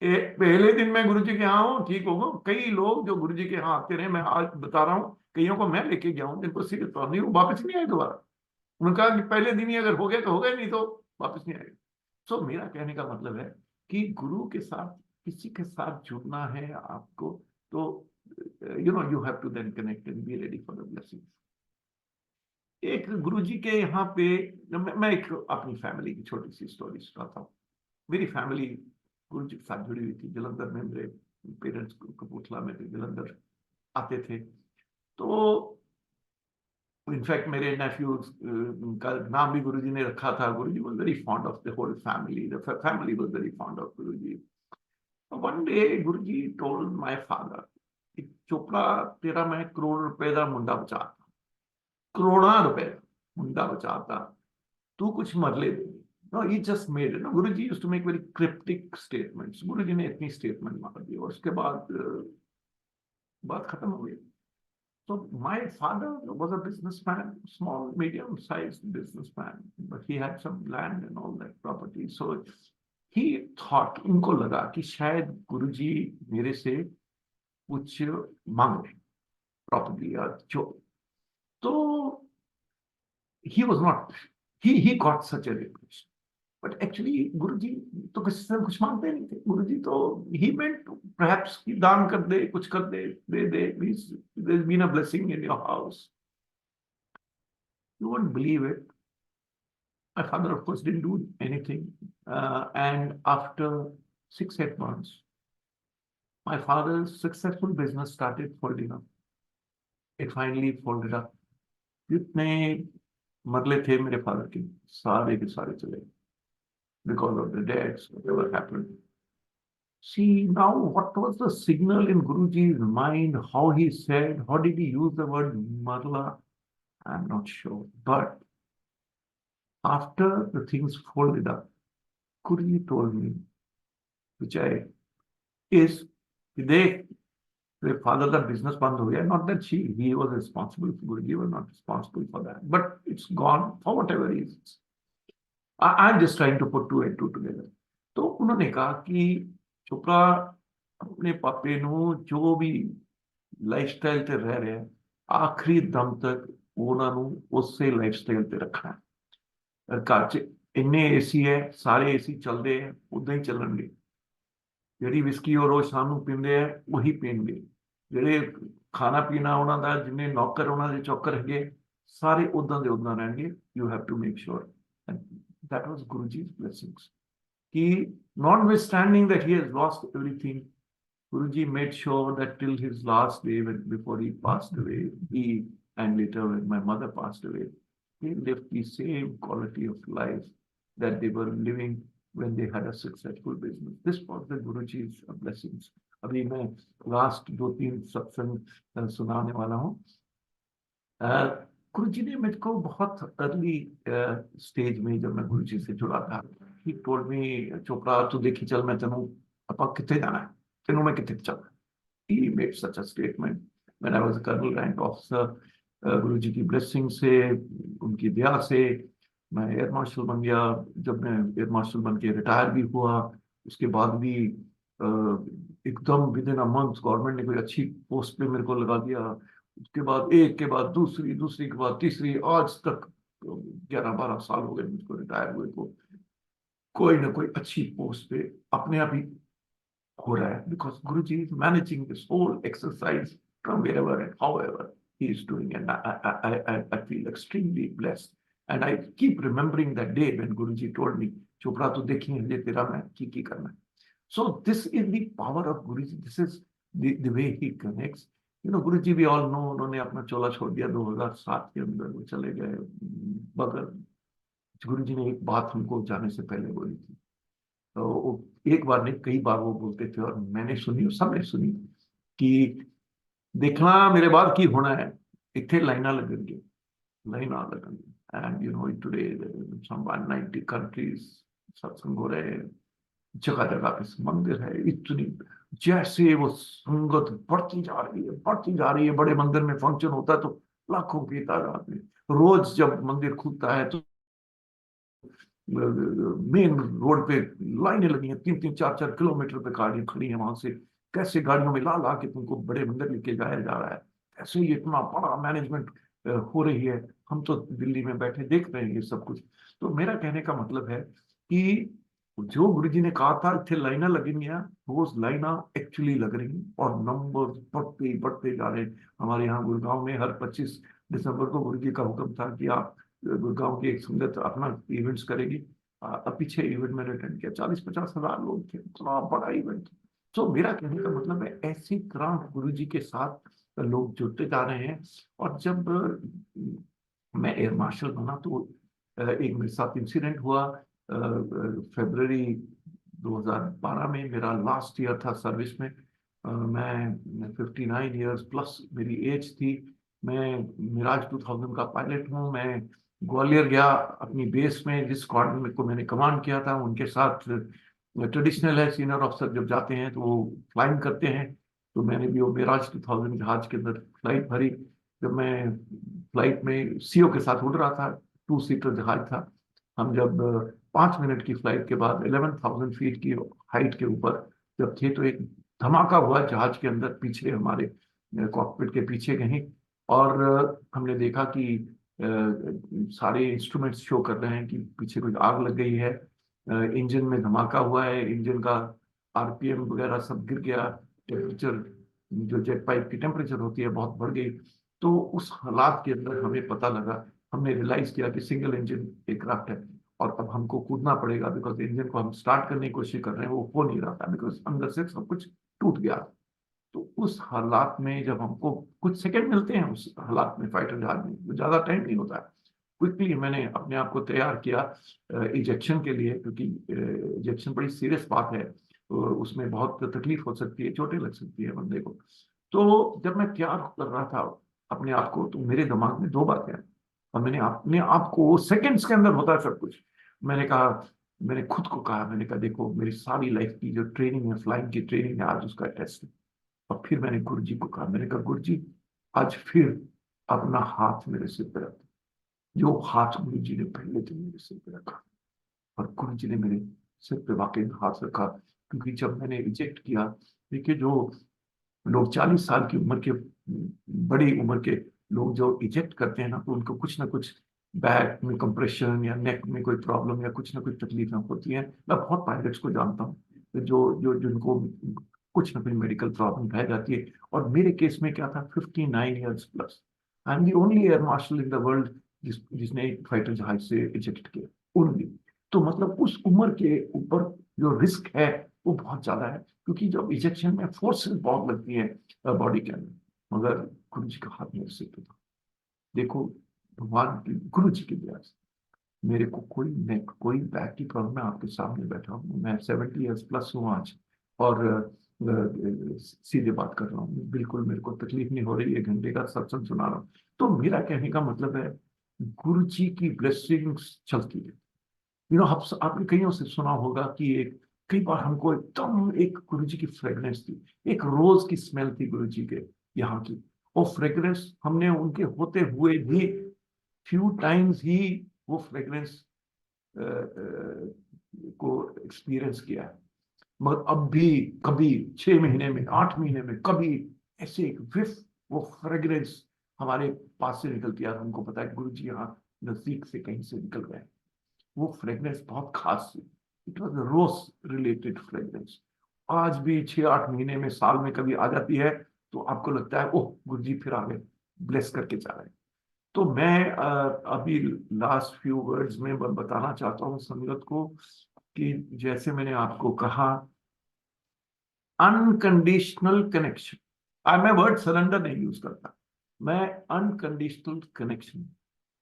पहले दिन मैं गुरु जी के यहाँ हूँ ठीक होगा। कई लोग जो गुरु जी के यहाँ आते रहे, मैं आज बता रहा हूँ, कईयों को मैं लेके गया हूँ जिनको सीरियस प्रॉब्लम नहीं, वो वापस नहीं आए दोबारा। उनका कि पहले दिन ही अगर हो गए तो हो गए, नहीं तो वापस नहीं आएगा। सो मेरा कहने का मतलब है कि गुरु के साथ किसी के साथ जुड़ना है आपको, तो you have to then connect and be ready for the blessings. एक गुरुजी के यहाँ पे मैं एक अपनी फैमिली की छोटी सी स्टोरी सुनाता हूँ। मेरी फैमिली गुरुजी के साथ जुड़ी हुई थी। जलंधर में मेरे पेरेंट्स कपूरथला में थे, जलंधर आते थे। तो इनफैक्ट मेरे नेफ्यूज का नाम भी गुरुजी ने रखा था। Guruji was very fond of the whole family, the family was very fond of Guruji. One day Guruji told my father, Chopra तेरा मैं करोड़ रुपए का मुंडा बचाता, करोड़ा रुपए मुंडा बचाता, तू कुछ मरले दे। No, he just made it. No, Guruji used to make very cryptic statements. Guruji ने इतनी statement मार दी और उसके बाद बात खत्म हो गई। So my father was a businessman, small, medium-sized businessman, but he had some land and all that property. So he thought, उनको लगा कि शायद गुरुजी मेरे से कुछ मांग रहे प्रॉपर्टी या जो, तो he was not, he got such a reputation. But actually गुरुजी तो किसी से कुछ मांगते नहीं थे। गुरुजी तो he meant perhaps कि दान कर दे, कुछ कर दे, दे दे, please, there's been a blessing in your house. You won't believe it. My father, of course, didn't do anything. And after 6-8 months, my father's successful business started folding up. It finally folded up. जितने मरले थे मेरे father के, सारे के सारे चले गए because of the debts, whatever happened. See, now what was the signal in Guruji's mind? How he said, how did he use the word marla? I'm not sure. But after the things folded up, Guruji told me, which is, their father, the business band ho gaya. Not that he was responsible for Guruji, was not responsible for that. But it's gone for whatever reasons. I'm just trying to put 2 and 2 together. तो उन्होंने कहा कि चोपड़ा अपने पापे नु जो भी lifestyle ते रह रहे हैं, आखिरी दम तक उन्होंने उससे लाइफस्टाइल ते रखना है। घर च इन्ने एसी है, सारे एसी चलते हैं, उदा ही चलणगे। ਜਿਹੜੀ ਵਿਸਕੀ ਉਹ ਰੋਜ਼ ਸ਼ਾਮ ਨੂੰ ਪੀਂਦੇ ਆ ਉਹੀ ਪੀਣਗੇ। ਜਿਹੜੇ ਖਾਣਾ ਪੀਣਾ ਉਹਨਾਂ ਦਾ ਜਿੰਨੇ ਨੌਕਰ ਉਹਨਾਂ ਦੇ ਚੌਕਰ ਹੈਗੇ ਸਾਰੇ ਉਦਾਂ ਦੇ ਉਦਾਂ ਰਹਿਣਗੇ। You have to make sure that was Guruji's blessings. He, notwithstanding that he has lost everything, Guruji made sure that till his last day, before he passed away, he and later when my mother passed away, they lived the same quality of life that they were living when they had a successful business. This was the Guruji's blessings. अभी मैं last 2-3 सत्संग सुनाने वाला हूँ। गुरुजी ने मुझको बहुत early stage में, जब मैं गुरुजी से जुड़ा था, he told me, चोपड़ा तू देखी चल, मैं तेनू ਆਪਾਂ ਕਿੱਥੇ ਜਾਣਾ ਹੈ, ਤੈਨੂੰ ਮੈਂ ਕਿੱਥੇ ਚੱਲਣਾ। He made such a statement. When I was colonel rank officer. Guruji की ब्लेसिंग से, उनकी दया से मैं एयर मार्शल बन गया। जब मैं एयर मार्शल बन के रिटायर भी हुआ, उसके बाद भी एकदम with in a month government ने कोई अच्छी पोस्ट पे मेरे को लगा दिया। उसके बाद एक के बाद दूसरी, दूसरी के बाद तीसरी, आज तक 11-12 साल हो गए मुझको रिटायर हुए को, कोई ना कोई अच्छी पोस्ट पे अपने आप ही हो रहा है, because Guruji is managing this whole exercise from wherever and however he is doing, and I feel extremely blessed, and I keep remembering that day when Guruji told me, Chopra to dekhiye tera main ki karna hai. So this is the power of Guruji. This is the way he connects. You know, Guruji we all know, उन्होंने अपना चोला छोड़ दिया 2007 के अंदर, वो चले गए। मगर गुरुजी ने एक बात हमको जाने से पहले बोली थी, तो वो एक बार नहीं कई बार वो बोलते थे, और मैंने सुनी और सबने सुनी कि देखना मेरे बाद की होना है, इतने लाइना लगेंगे, लाइना लगेंगे। And you know today some 190 countries satsang हो रहे हैं, जगह जगह पे मंदिर है। इतनी जैसे वो संगत बढ़ती जा रही है, बढ़ती जा रही है। बड़े मंदिर में फंक्शन होता है तो लाखों की तादाद में, रोज जब मंदिर खुलता है तो मेन रोड पे लाइनें लगी हैं, 3-4 किलोमीटर पे गाड़ियां खड़ी हैं। वहां से कैसे गाड़ियों में ला ला के तुमको बड़े मंदिर लेके जाया जा रहा है, ऐसे ही इतना बड़ा मैनेजमेंट हो रही है। हम तो दिल्ली में बैठे देख रहे हैं ये सब कुछ। तो मेरा कहने का मतलब है कि जो गुरुजी ने कहा था इतने लाइना लगेंगी, वो लाइना एक्चुअली लग रही और नंबर बढ़ते जा रहे हैं। हमारे यहाँ गुड़गांव में हर 25 दिसंबर को गुरुजी का हुक्म था कि आप गुड़गांव की एक संगत अपना इवेंट्स करेगी। अब पीछे इवेंट मैंने अटेंड किया, 40-50 हजार लोग थे, इतना बड़ा इवेंट। तो मेरा कहने का मतलब है ऐसी तरह गुरुजी के साथ लोग जुड़ते जा रहे हैं। और जब मैं एयर मार्शल बना तो एक मेरे साथ इंसिडेंट हुआ। फरवरी 2012 में मेरा लास्ट ईयर था सर्विस में। मैं 59 ईयर्स प्लस मेरी एज थी। मैं मिराज 2000 का पायलट हूँ। मैं ग्वालियर गया अपनी बेस में, जिस स्क्वाड्रन को मैंने कमांड किया था उनके साथ। ट्रेडिशनल है, सीनियर ऑफिसर जब जाते हैं तो वो फ्लाइंग करते हैं, तो मैंने भी वो मिराज 2000 जहाज के अंदर फ्लाइट भरी। जब मैं फ्लाइट में सीओ के साथ उड़ रहा था, 2 सीटर जहाज था, हम जब 5 मिनट की फ्लाइट के बाद 11,000 फीट की हाइट के ऊपर जब थे तो एक धमाका हुआ जहाज के अंदर, पीछे हमारे कॉकपिट के पीछे कहीं। और हमने देखा कि सारे इंस्ट्रूमेंट्स शो कर रहे हैं कि पीछे कुछ आग लग गई है। इंजन में धमाका हुआ है, इंजन का आरपीएम वगैरह सब गिर गया, टेम्परेचर जो जेट पाइप की टेम्परेचर होती है बहुत बढ़ गई। तो उस हालात के अंदर हमें पता लगा, हमने रियलाइज किया कि सिंगल इंजन एयरक्राफ्ट है और अब हमको कूदना पड़ेगा, बिकॉज इंजन को हम स्टार्ट करने की कोशिश कर रहे हैं, वो हो नहीं रहा था, बिकॉज अंदर से सब कुछ टूट गया। तो उस हालात में जब हमको कुछ सेकंड मिलते हैं उस हालात में, फाइटर जहाज में ज्यादा टाइम नहीं होता है, क्विकली मैंने अपने आप को तैयार किया इजेक्शन के लिए, क्योंकि इजेक्शन बड़ी सीरियस बात है, तो उसमें बहुत तकलीफ हो सकती है, चोटें लग सकती है बंदे को। तो जब मैं तैयार कर रहा था अपने आप को, तो मेरे दिमाग में 2 बातें आई और मैंने अपने आप को, सेकंड्स के अंदर होता है सब कुछ, मैंने कहा, मैंने खुद को कहा, मैंने कहा देखो मेरी सारी लाइफ की जो ट्रेनिंग है, फ्लाइंग की ट्रेनिंग है, आज उसका टेस्ट है। और फिर मैंने गुरुजी को कहा, मैंने कहा गुरुजी आज फिर अपना हाथ मेरे सिर पे रखा, जो हाथ गुरुजी ने पहले दिन मेरे सिर पे रखा। और गुरुजी ने मेरे सिर पे वाकई हाथ रखा, क्योंकि जब मैंने रिजेक्ट किया, देखिए जो लोग 40 साल की उम्र के, बड़ी उम्र के लोग जो इजेक्ट करते हैं ना, तो उनको कुछ ना कुछ बैक में कंप्रेशन या नेक में कोई प्रॉब्लम या कुछ ना कुछ तकलीफें होती हैं। मैं बहुत पायलट्स को जानता हूँ जो जो जिनको कुछ ना कुछ मेडिकल प्रॉब्लम रह जाती है। और मेरे केस में क्या था, 59 years plus, I am the only air marshal in the world जिसने फाइटर जहाज से इजेक्ट किया, ओनली। तो मतलब उस उम्र के ऊपर जो रिस्क है वो बहुत ज्यादा है, क्योंकि जब इजेक्शन में फोर्सेस बहुत लगती है बॉडी के अंदर। मगर गुरु जी का हाथ मेरे सिर पे था। देखो भगवान की, गुरु जी की दया से मेरे को कोई नेक, कोई बैक की प्रॉब्लम, मैं आपके सामने बैठा हूँ, मैं 70 ईयर्स प्लस हूँ आज, और सीधे बात कर रहा हूँ, बिल्कुल मेरे को तकलीफ नहीं हो रही, 1 घंटे का सत्संग सुना रहा हूँ। तो मेरा कहने का मतलब है गुरु जी की ब्लेसिंग्स चलती है। यू नो, आपने कईयों से सुना होगा कि एक, कई बार हमको एकदम एक गुरु जी की फ्रेगनेंस थी, एक रोज की स्मेल थी गुरु जी के यहाँ की, वो फ्रेग्रेंस हमने उनके होते हुए भी फ्यू टाइम्स ही वो फ्रेग्रेंस को एक्सपीरियंस किया है। मगर अब भी कभी 6 महीने में, 8 महीने में कभी ऐसे एक विफ वो फ्रेग्रेंस हमारे पास से निकलती है, हमको पता है गुरु जी यहाँ नजदीक से कहीं से निकल गए। वो फ्रेग्रेंस बहुत खास थी। It was rose related fragrance. आज भी 6-8 महीने में, साल में कभी आ जाती है तो आपको लगता है ओह गुरु जी फिर आ गए, ब्लेस करके जा रहे हैं। तो मैं अभी लास्ट फ्यू वर्ड्स में बताना चाहता हूँ संगत को कि जैसे मैंने आपको कहा अनकंडीशनल कनेक्शन, मैं वर्ड सरेंडर नहीं यूज करता, मैं अनकंडीशनल कनेक्शन।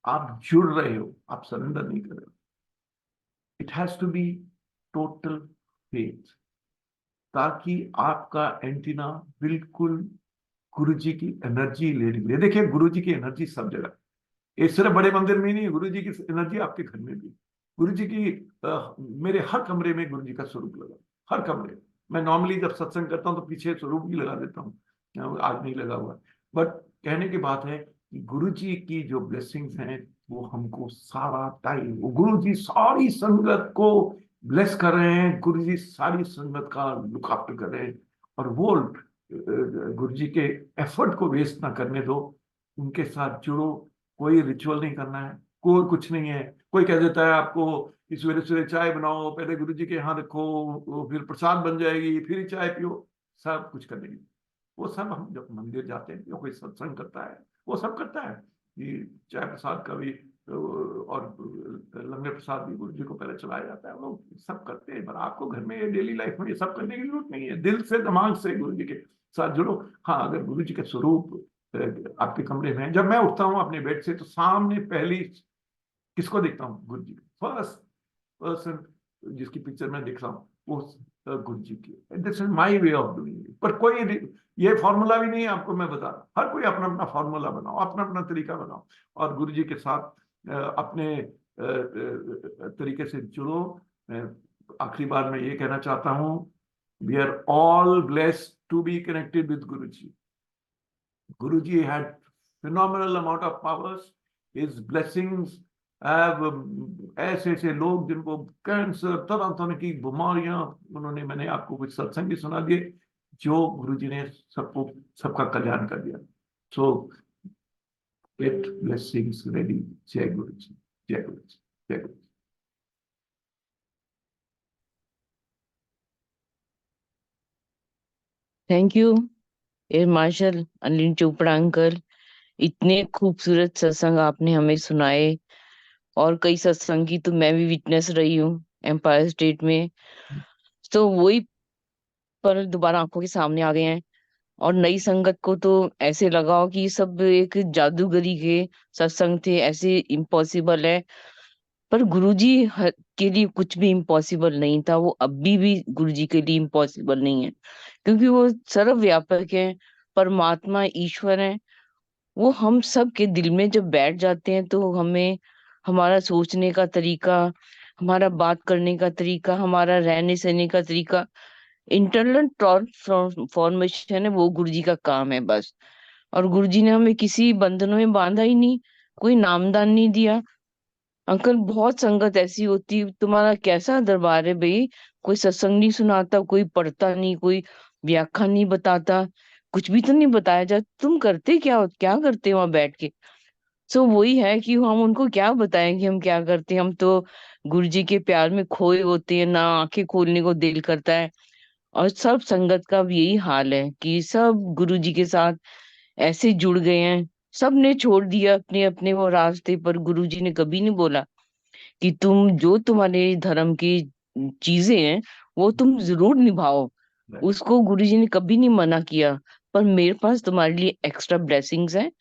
आप जुड़ रहे हो, आप सरेंडर नहीं कर रहे हो। It has to be total faith, ताकि आपका एंटीना बिल्कुल गुरुजी की एनर्जी लेने के लिए। देखिए गुरुजी की एनर्जी सब जगह, ये सिर्फ बड़े मंदिर में ही नहीं, गुरुजी की एनर्जी आपके घर में भी। गुरुजी की मेरे हर कमरे में गुरुजी का स्वरूप लगा, हर कमरे में। मैं नॉर्मली जब सत्संग करता हूँ तो पीछे स्वरूप भी लगा देता हूँ, आज नहीं लगा हुआ। बट कहने की बात है कि गुरुजी की जो ब्लेसिंग्स हैं वो हमको सारा टाइम, वो गुरुजी सारी संगत को ब्लेस कर रहे हैं, गुरुजी सारी संगत का लुक आफ्टर कर रहे हैं। और वो गुरुजी के एफर्ट को वेस्ट ना करने दो, उनके साथ जुड़ो। कोई रिचुअल नहीं करना है, कोई कुछ नहीं है। कोई कह देता है आपको कि सवेरे सवेरे चाय बनाओ, पहले गुरुजी के यहाँ रखो, वो फिर प्रसाद बन जाएगी, फिर ही चाय पियो। सब कुछ करने की, वो सब हम जब मंदिर जाते हैं या कोई सत्संग करता है वो सब करता है कि चाय प्रसाद का भी और लंगर प्रसाद भी गुरु जी को पहले चलाया जाता है, वो सब करते हैं। पर आपको घर में डेली लाइफ में ये सब करने की जरूरत नहीं है। दिल से दिमाग से गुरु जी के साथ जुड़ो। हाँ, अगर गुरु जी के स्वरूप आपके कमरे में है, जब मैं उठता हूँ अपने बेड से तो सामने पहली किसको देखता हूँ? गुरु जी। फर्स्ट पर्सन जिसकी पिक्चर में देख रहा हूँ वो गुरु जी की। This is my way of doing it. पर कोई ये फॉर्मूला भी नहीं है आपको मैं बता रहा। हर कोई अपना अपना फॉर्मूला बनाओ, अपना अपना तरीका बनाओ और गुरु जी के साथ अपने तरीके से जुड़ो। आखिरी बार मैं ये कहना चाहता हूँ, we are all blessed to be connected with Guru ji. Guru ji had phenomenal amount of powers. His blessings have ऐसे ऐसे लोग जिनको कैंसर, तरह तरह की बीमारियां, उन्होंने, मैंने आपको कुछ सत्संग भी सुना दिए जो गुरु जी ने सबको, सबका कल्याण कर दिया। So get blessings ready. जय गुरु जी, जय गुरु जी, जय Guru ji. Thank you air marshal Anil Chopra uncle. इतने खूबसूरत सत्संग आपने हमें सुनाए, और कई सत्संग की तो मैं भी विटनेस रही हूँ एम्पायर स्टेट में। तो वही पल दोबारा आंखों के सामने आ गए हैं। और नई संगत को तो ऐसे लगा हो कि ये सब एक जादूगरी के सत्संग थे, ऐसे इम्पॉसिबल है। पर गुरुजी के लिए कुछ भी इम्पॉसिबल नहीं था, वो अभी भी गुरुजी के लिए इम्पॉसिबल नहीं है, क्योंकि वो सर्वव्यापक है, परमात्मा ईश्वर है। वो हम सब के दिल में जब बैठ जाते हैं तो हमें, हमारा सोचने का तरीका, हमारा बात करने का तरीका, हमारा रहने सहने का तरीका, इंटरनल ट्रांसफॉर्मेशन है, वो गुरुजी का काम है बस। और गुरुजी ने हमें किसी बंधनों में बांधा ही नहीं, कोई नामदान नहीं दिया। अंकल बहुत संगत ऐसी होती, तुम्हारा कैसा दरबार है भाई, कोई सत्संग नहीं सुनाता, कोई पढ़ता नहीं, कोई व्याख्या नहीं बताता, कुछ भी तो नहीं बताया जाता, तुम करते क्या हो, क्या करते हो वहां बैठ के? सो वही है कि हम उनको क्या बताएं कि हम क्या करते हैं। हम तो गुरु जी के प्यार में खोए होते हैं, ना आंखें खोलने को दिल करता है। और सब संगत का भी यही हाल है कि सब गुरु जी के साथ ऐसे जुड़ गए हैं, सब ने छोड़ दिया अपने अपने वो रास्ते, पर गुरु जी ने कभी नहीं बोला कि तुम जो तुम्हारे धर्म की चीजें हैं वो तुम जरूर निभाओ। उसको गुरुजी ने कभी नहीं मना किया। पर मेरे पास तुम्हारे लिए एक्स्ट्रा ब्लेसिंग्स हैं,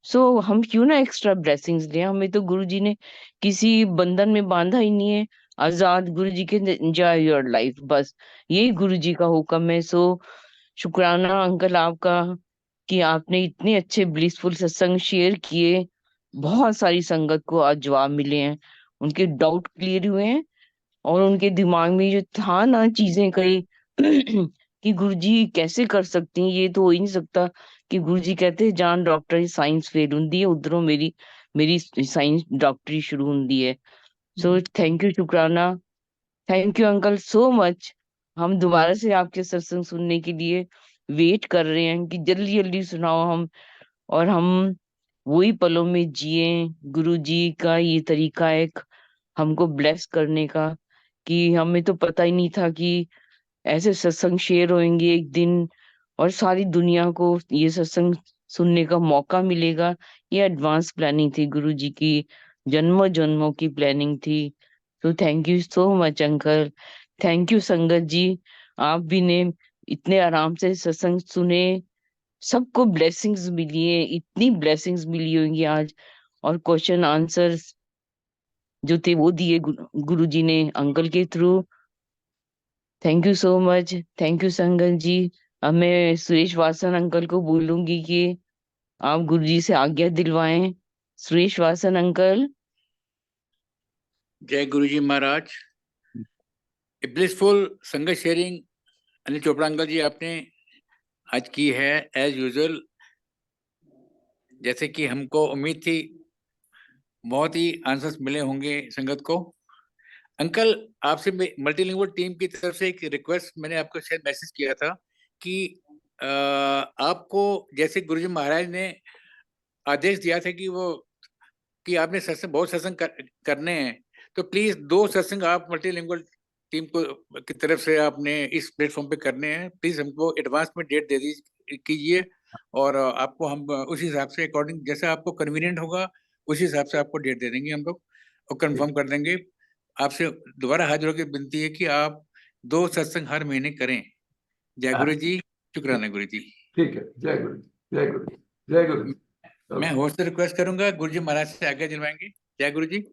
सो हम क्यों ना एक्स्ट्रा ब्लेसिंग्स लें। हमें तो गुरुजी ने किसी बंधन में बांधा ही नहीं है। आजाद गुरुजी के एंजॉय योर लाइफ, बस यही गुरुजी का हुक्म है। सो शुक्राना अंकल आपका कि आपने इतने अच्छे ब्लिसफुल सत्संग शेयर किए। बहुत सारी संगत को आज जवाब मिले हैं, उनके डाउट क्लियर हुए हैं, और उनके दिमाग में जो था ना चीजें कई कि गुरुजी कैसे कर सकती हैं, ये तो हो ही नहीं सकता कि गुरुजी कहते हैं जान डॉक्टरी साइंस फेल हुंदी है उधरों मेरी मेरी साइंस डॉक्टरी शुरू हुंदी है। सो थैंक यू शुक्राना, thank you uncle so much. हम दोबारा से आपके सत्संग सुनने के लिए वेट कर रहे हैं कि जल्दी जल्दी सुनाओ हम, और हम वही पलों में जिए। गुरुजी का ये तरीका है एक हमको ब्लेस करने का, कि हमें तो पता ही नहीं था कि ऐसे सत्संग शेयर होंगे एक दिन और सारी दुनिया को ये सत्संग सुनने का मौका मिलेगा। ये एडवांस प्लानिंग थी गुरुजी की, जन्मों जन्मों की प्लानिंग थी। तो thank you so much uncle, thank you संगत जी। आप भी ने इतने आराम से सत्संग सुने, सबको ब्लेसिंग्स मिली है, इतनी ब्लेसिंग्स मिली होंगी आज। और क्वेश्चन आंसर्स जो थे वो दिए गुरुजी ने अंकल के through. Thank you so much, thank you संगत जी। अब मैं सुरेश वासन अंकल को बोलूंगी कि आप गुरुजी से आज्ञा दिलवाएं। सुरेश वासन अंकल। जय गुरुजी महाराज। ब्लिसफुल संगत शेयरिंग अनिल चोपड़ा अंकल जी आपने आज की है एज यूजुअल, जैसे कि हमको उम्मीद थी। बहुत ही आंसर्स मिले होंगे संगत को। अंकल, आपसे मल्टीलिंगुअल टीम की तरफ से एक रिक्वेस्ट, मैंने आपको शायद मैसेज किया था कि आपको जैसे गुरुजी महाराज ने आदेश दिया था कि आपने सत्संग बहुत सत्संग करने हैं, तो प्लीज 2 सत्संग आप मल्टीलिंगुअल टीम को की तरफ से आपने इस प्लेटफॉर्म पे करने हैं। प्लीज हमको एडवांस में डेट दे कीजिए, और आपको हम उस हिसाब से अकॉर्डिंग जैसा आपको कन्वीनियंट होगा उस हिसाब से आपको डेट दे देंगे हम लोग और कंफर्म कर देंगे। आपसे दोबारा हाथ जोड़ के विनती है कि आप 2 सत्संग हर महीने करें। जय गुरु जी, शुक्राना गुरु जी। ठीक है, जय गुरु जी, जय गुरु जी, जय गुरु जी। मैं होस्ट से रिक्वेस्ट करूंगा, गुरु जी महाराज से आज्ञा दिलवाएंगे। जय गुरु जी।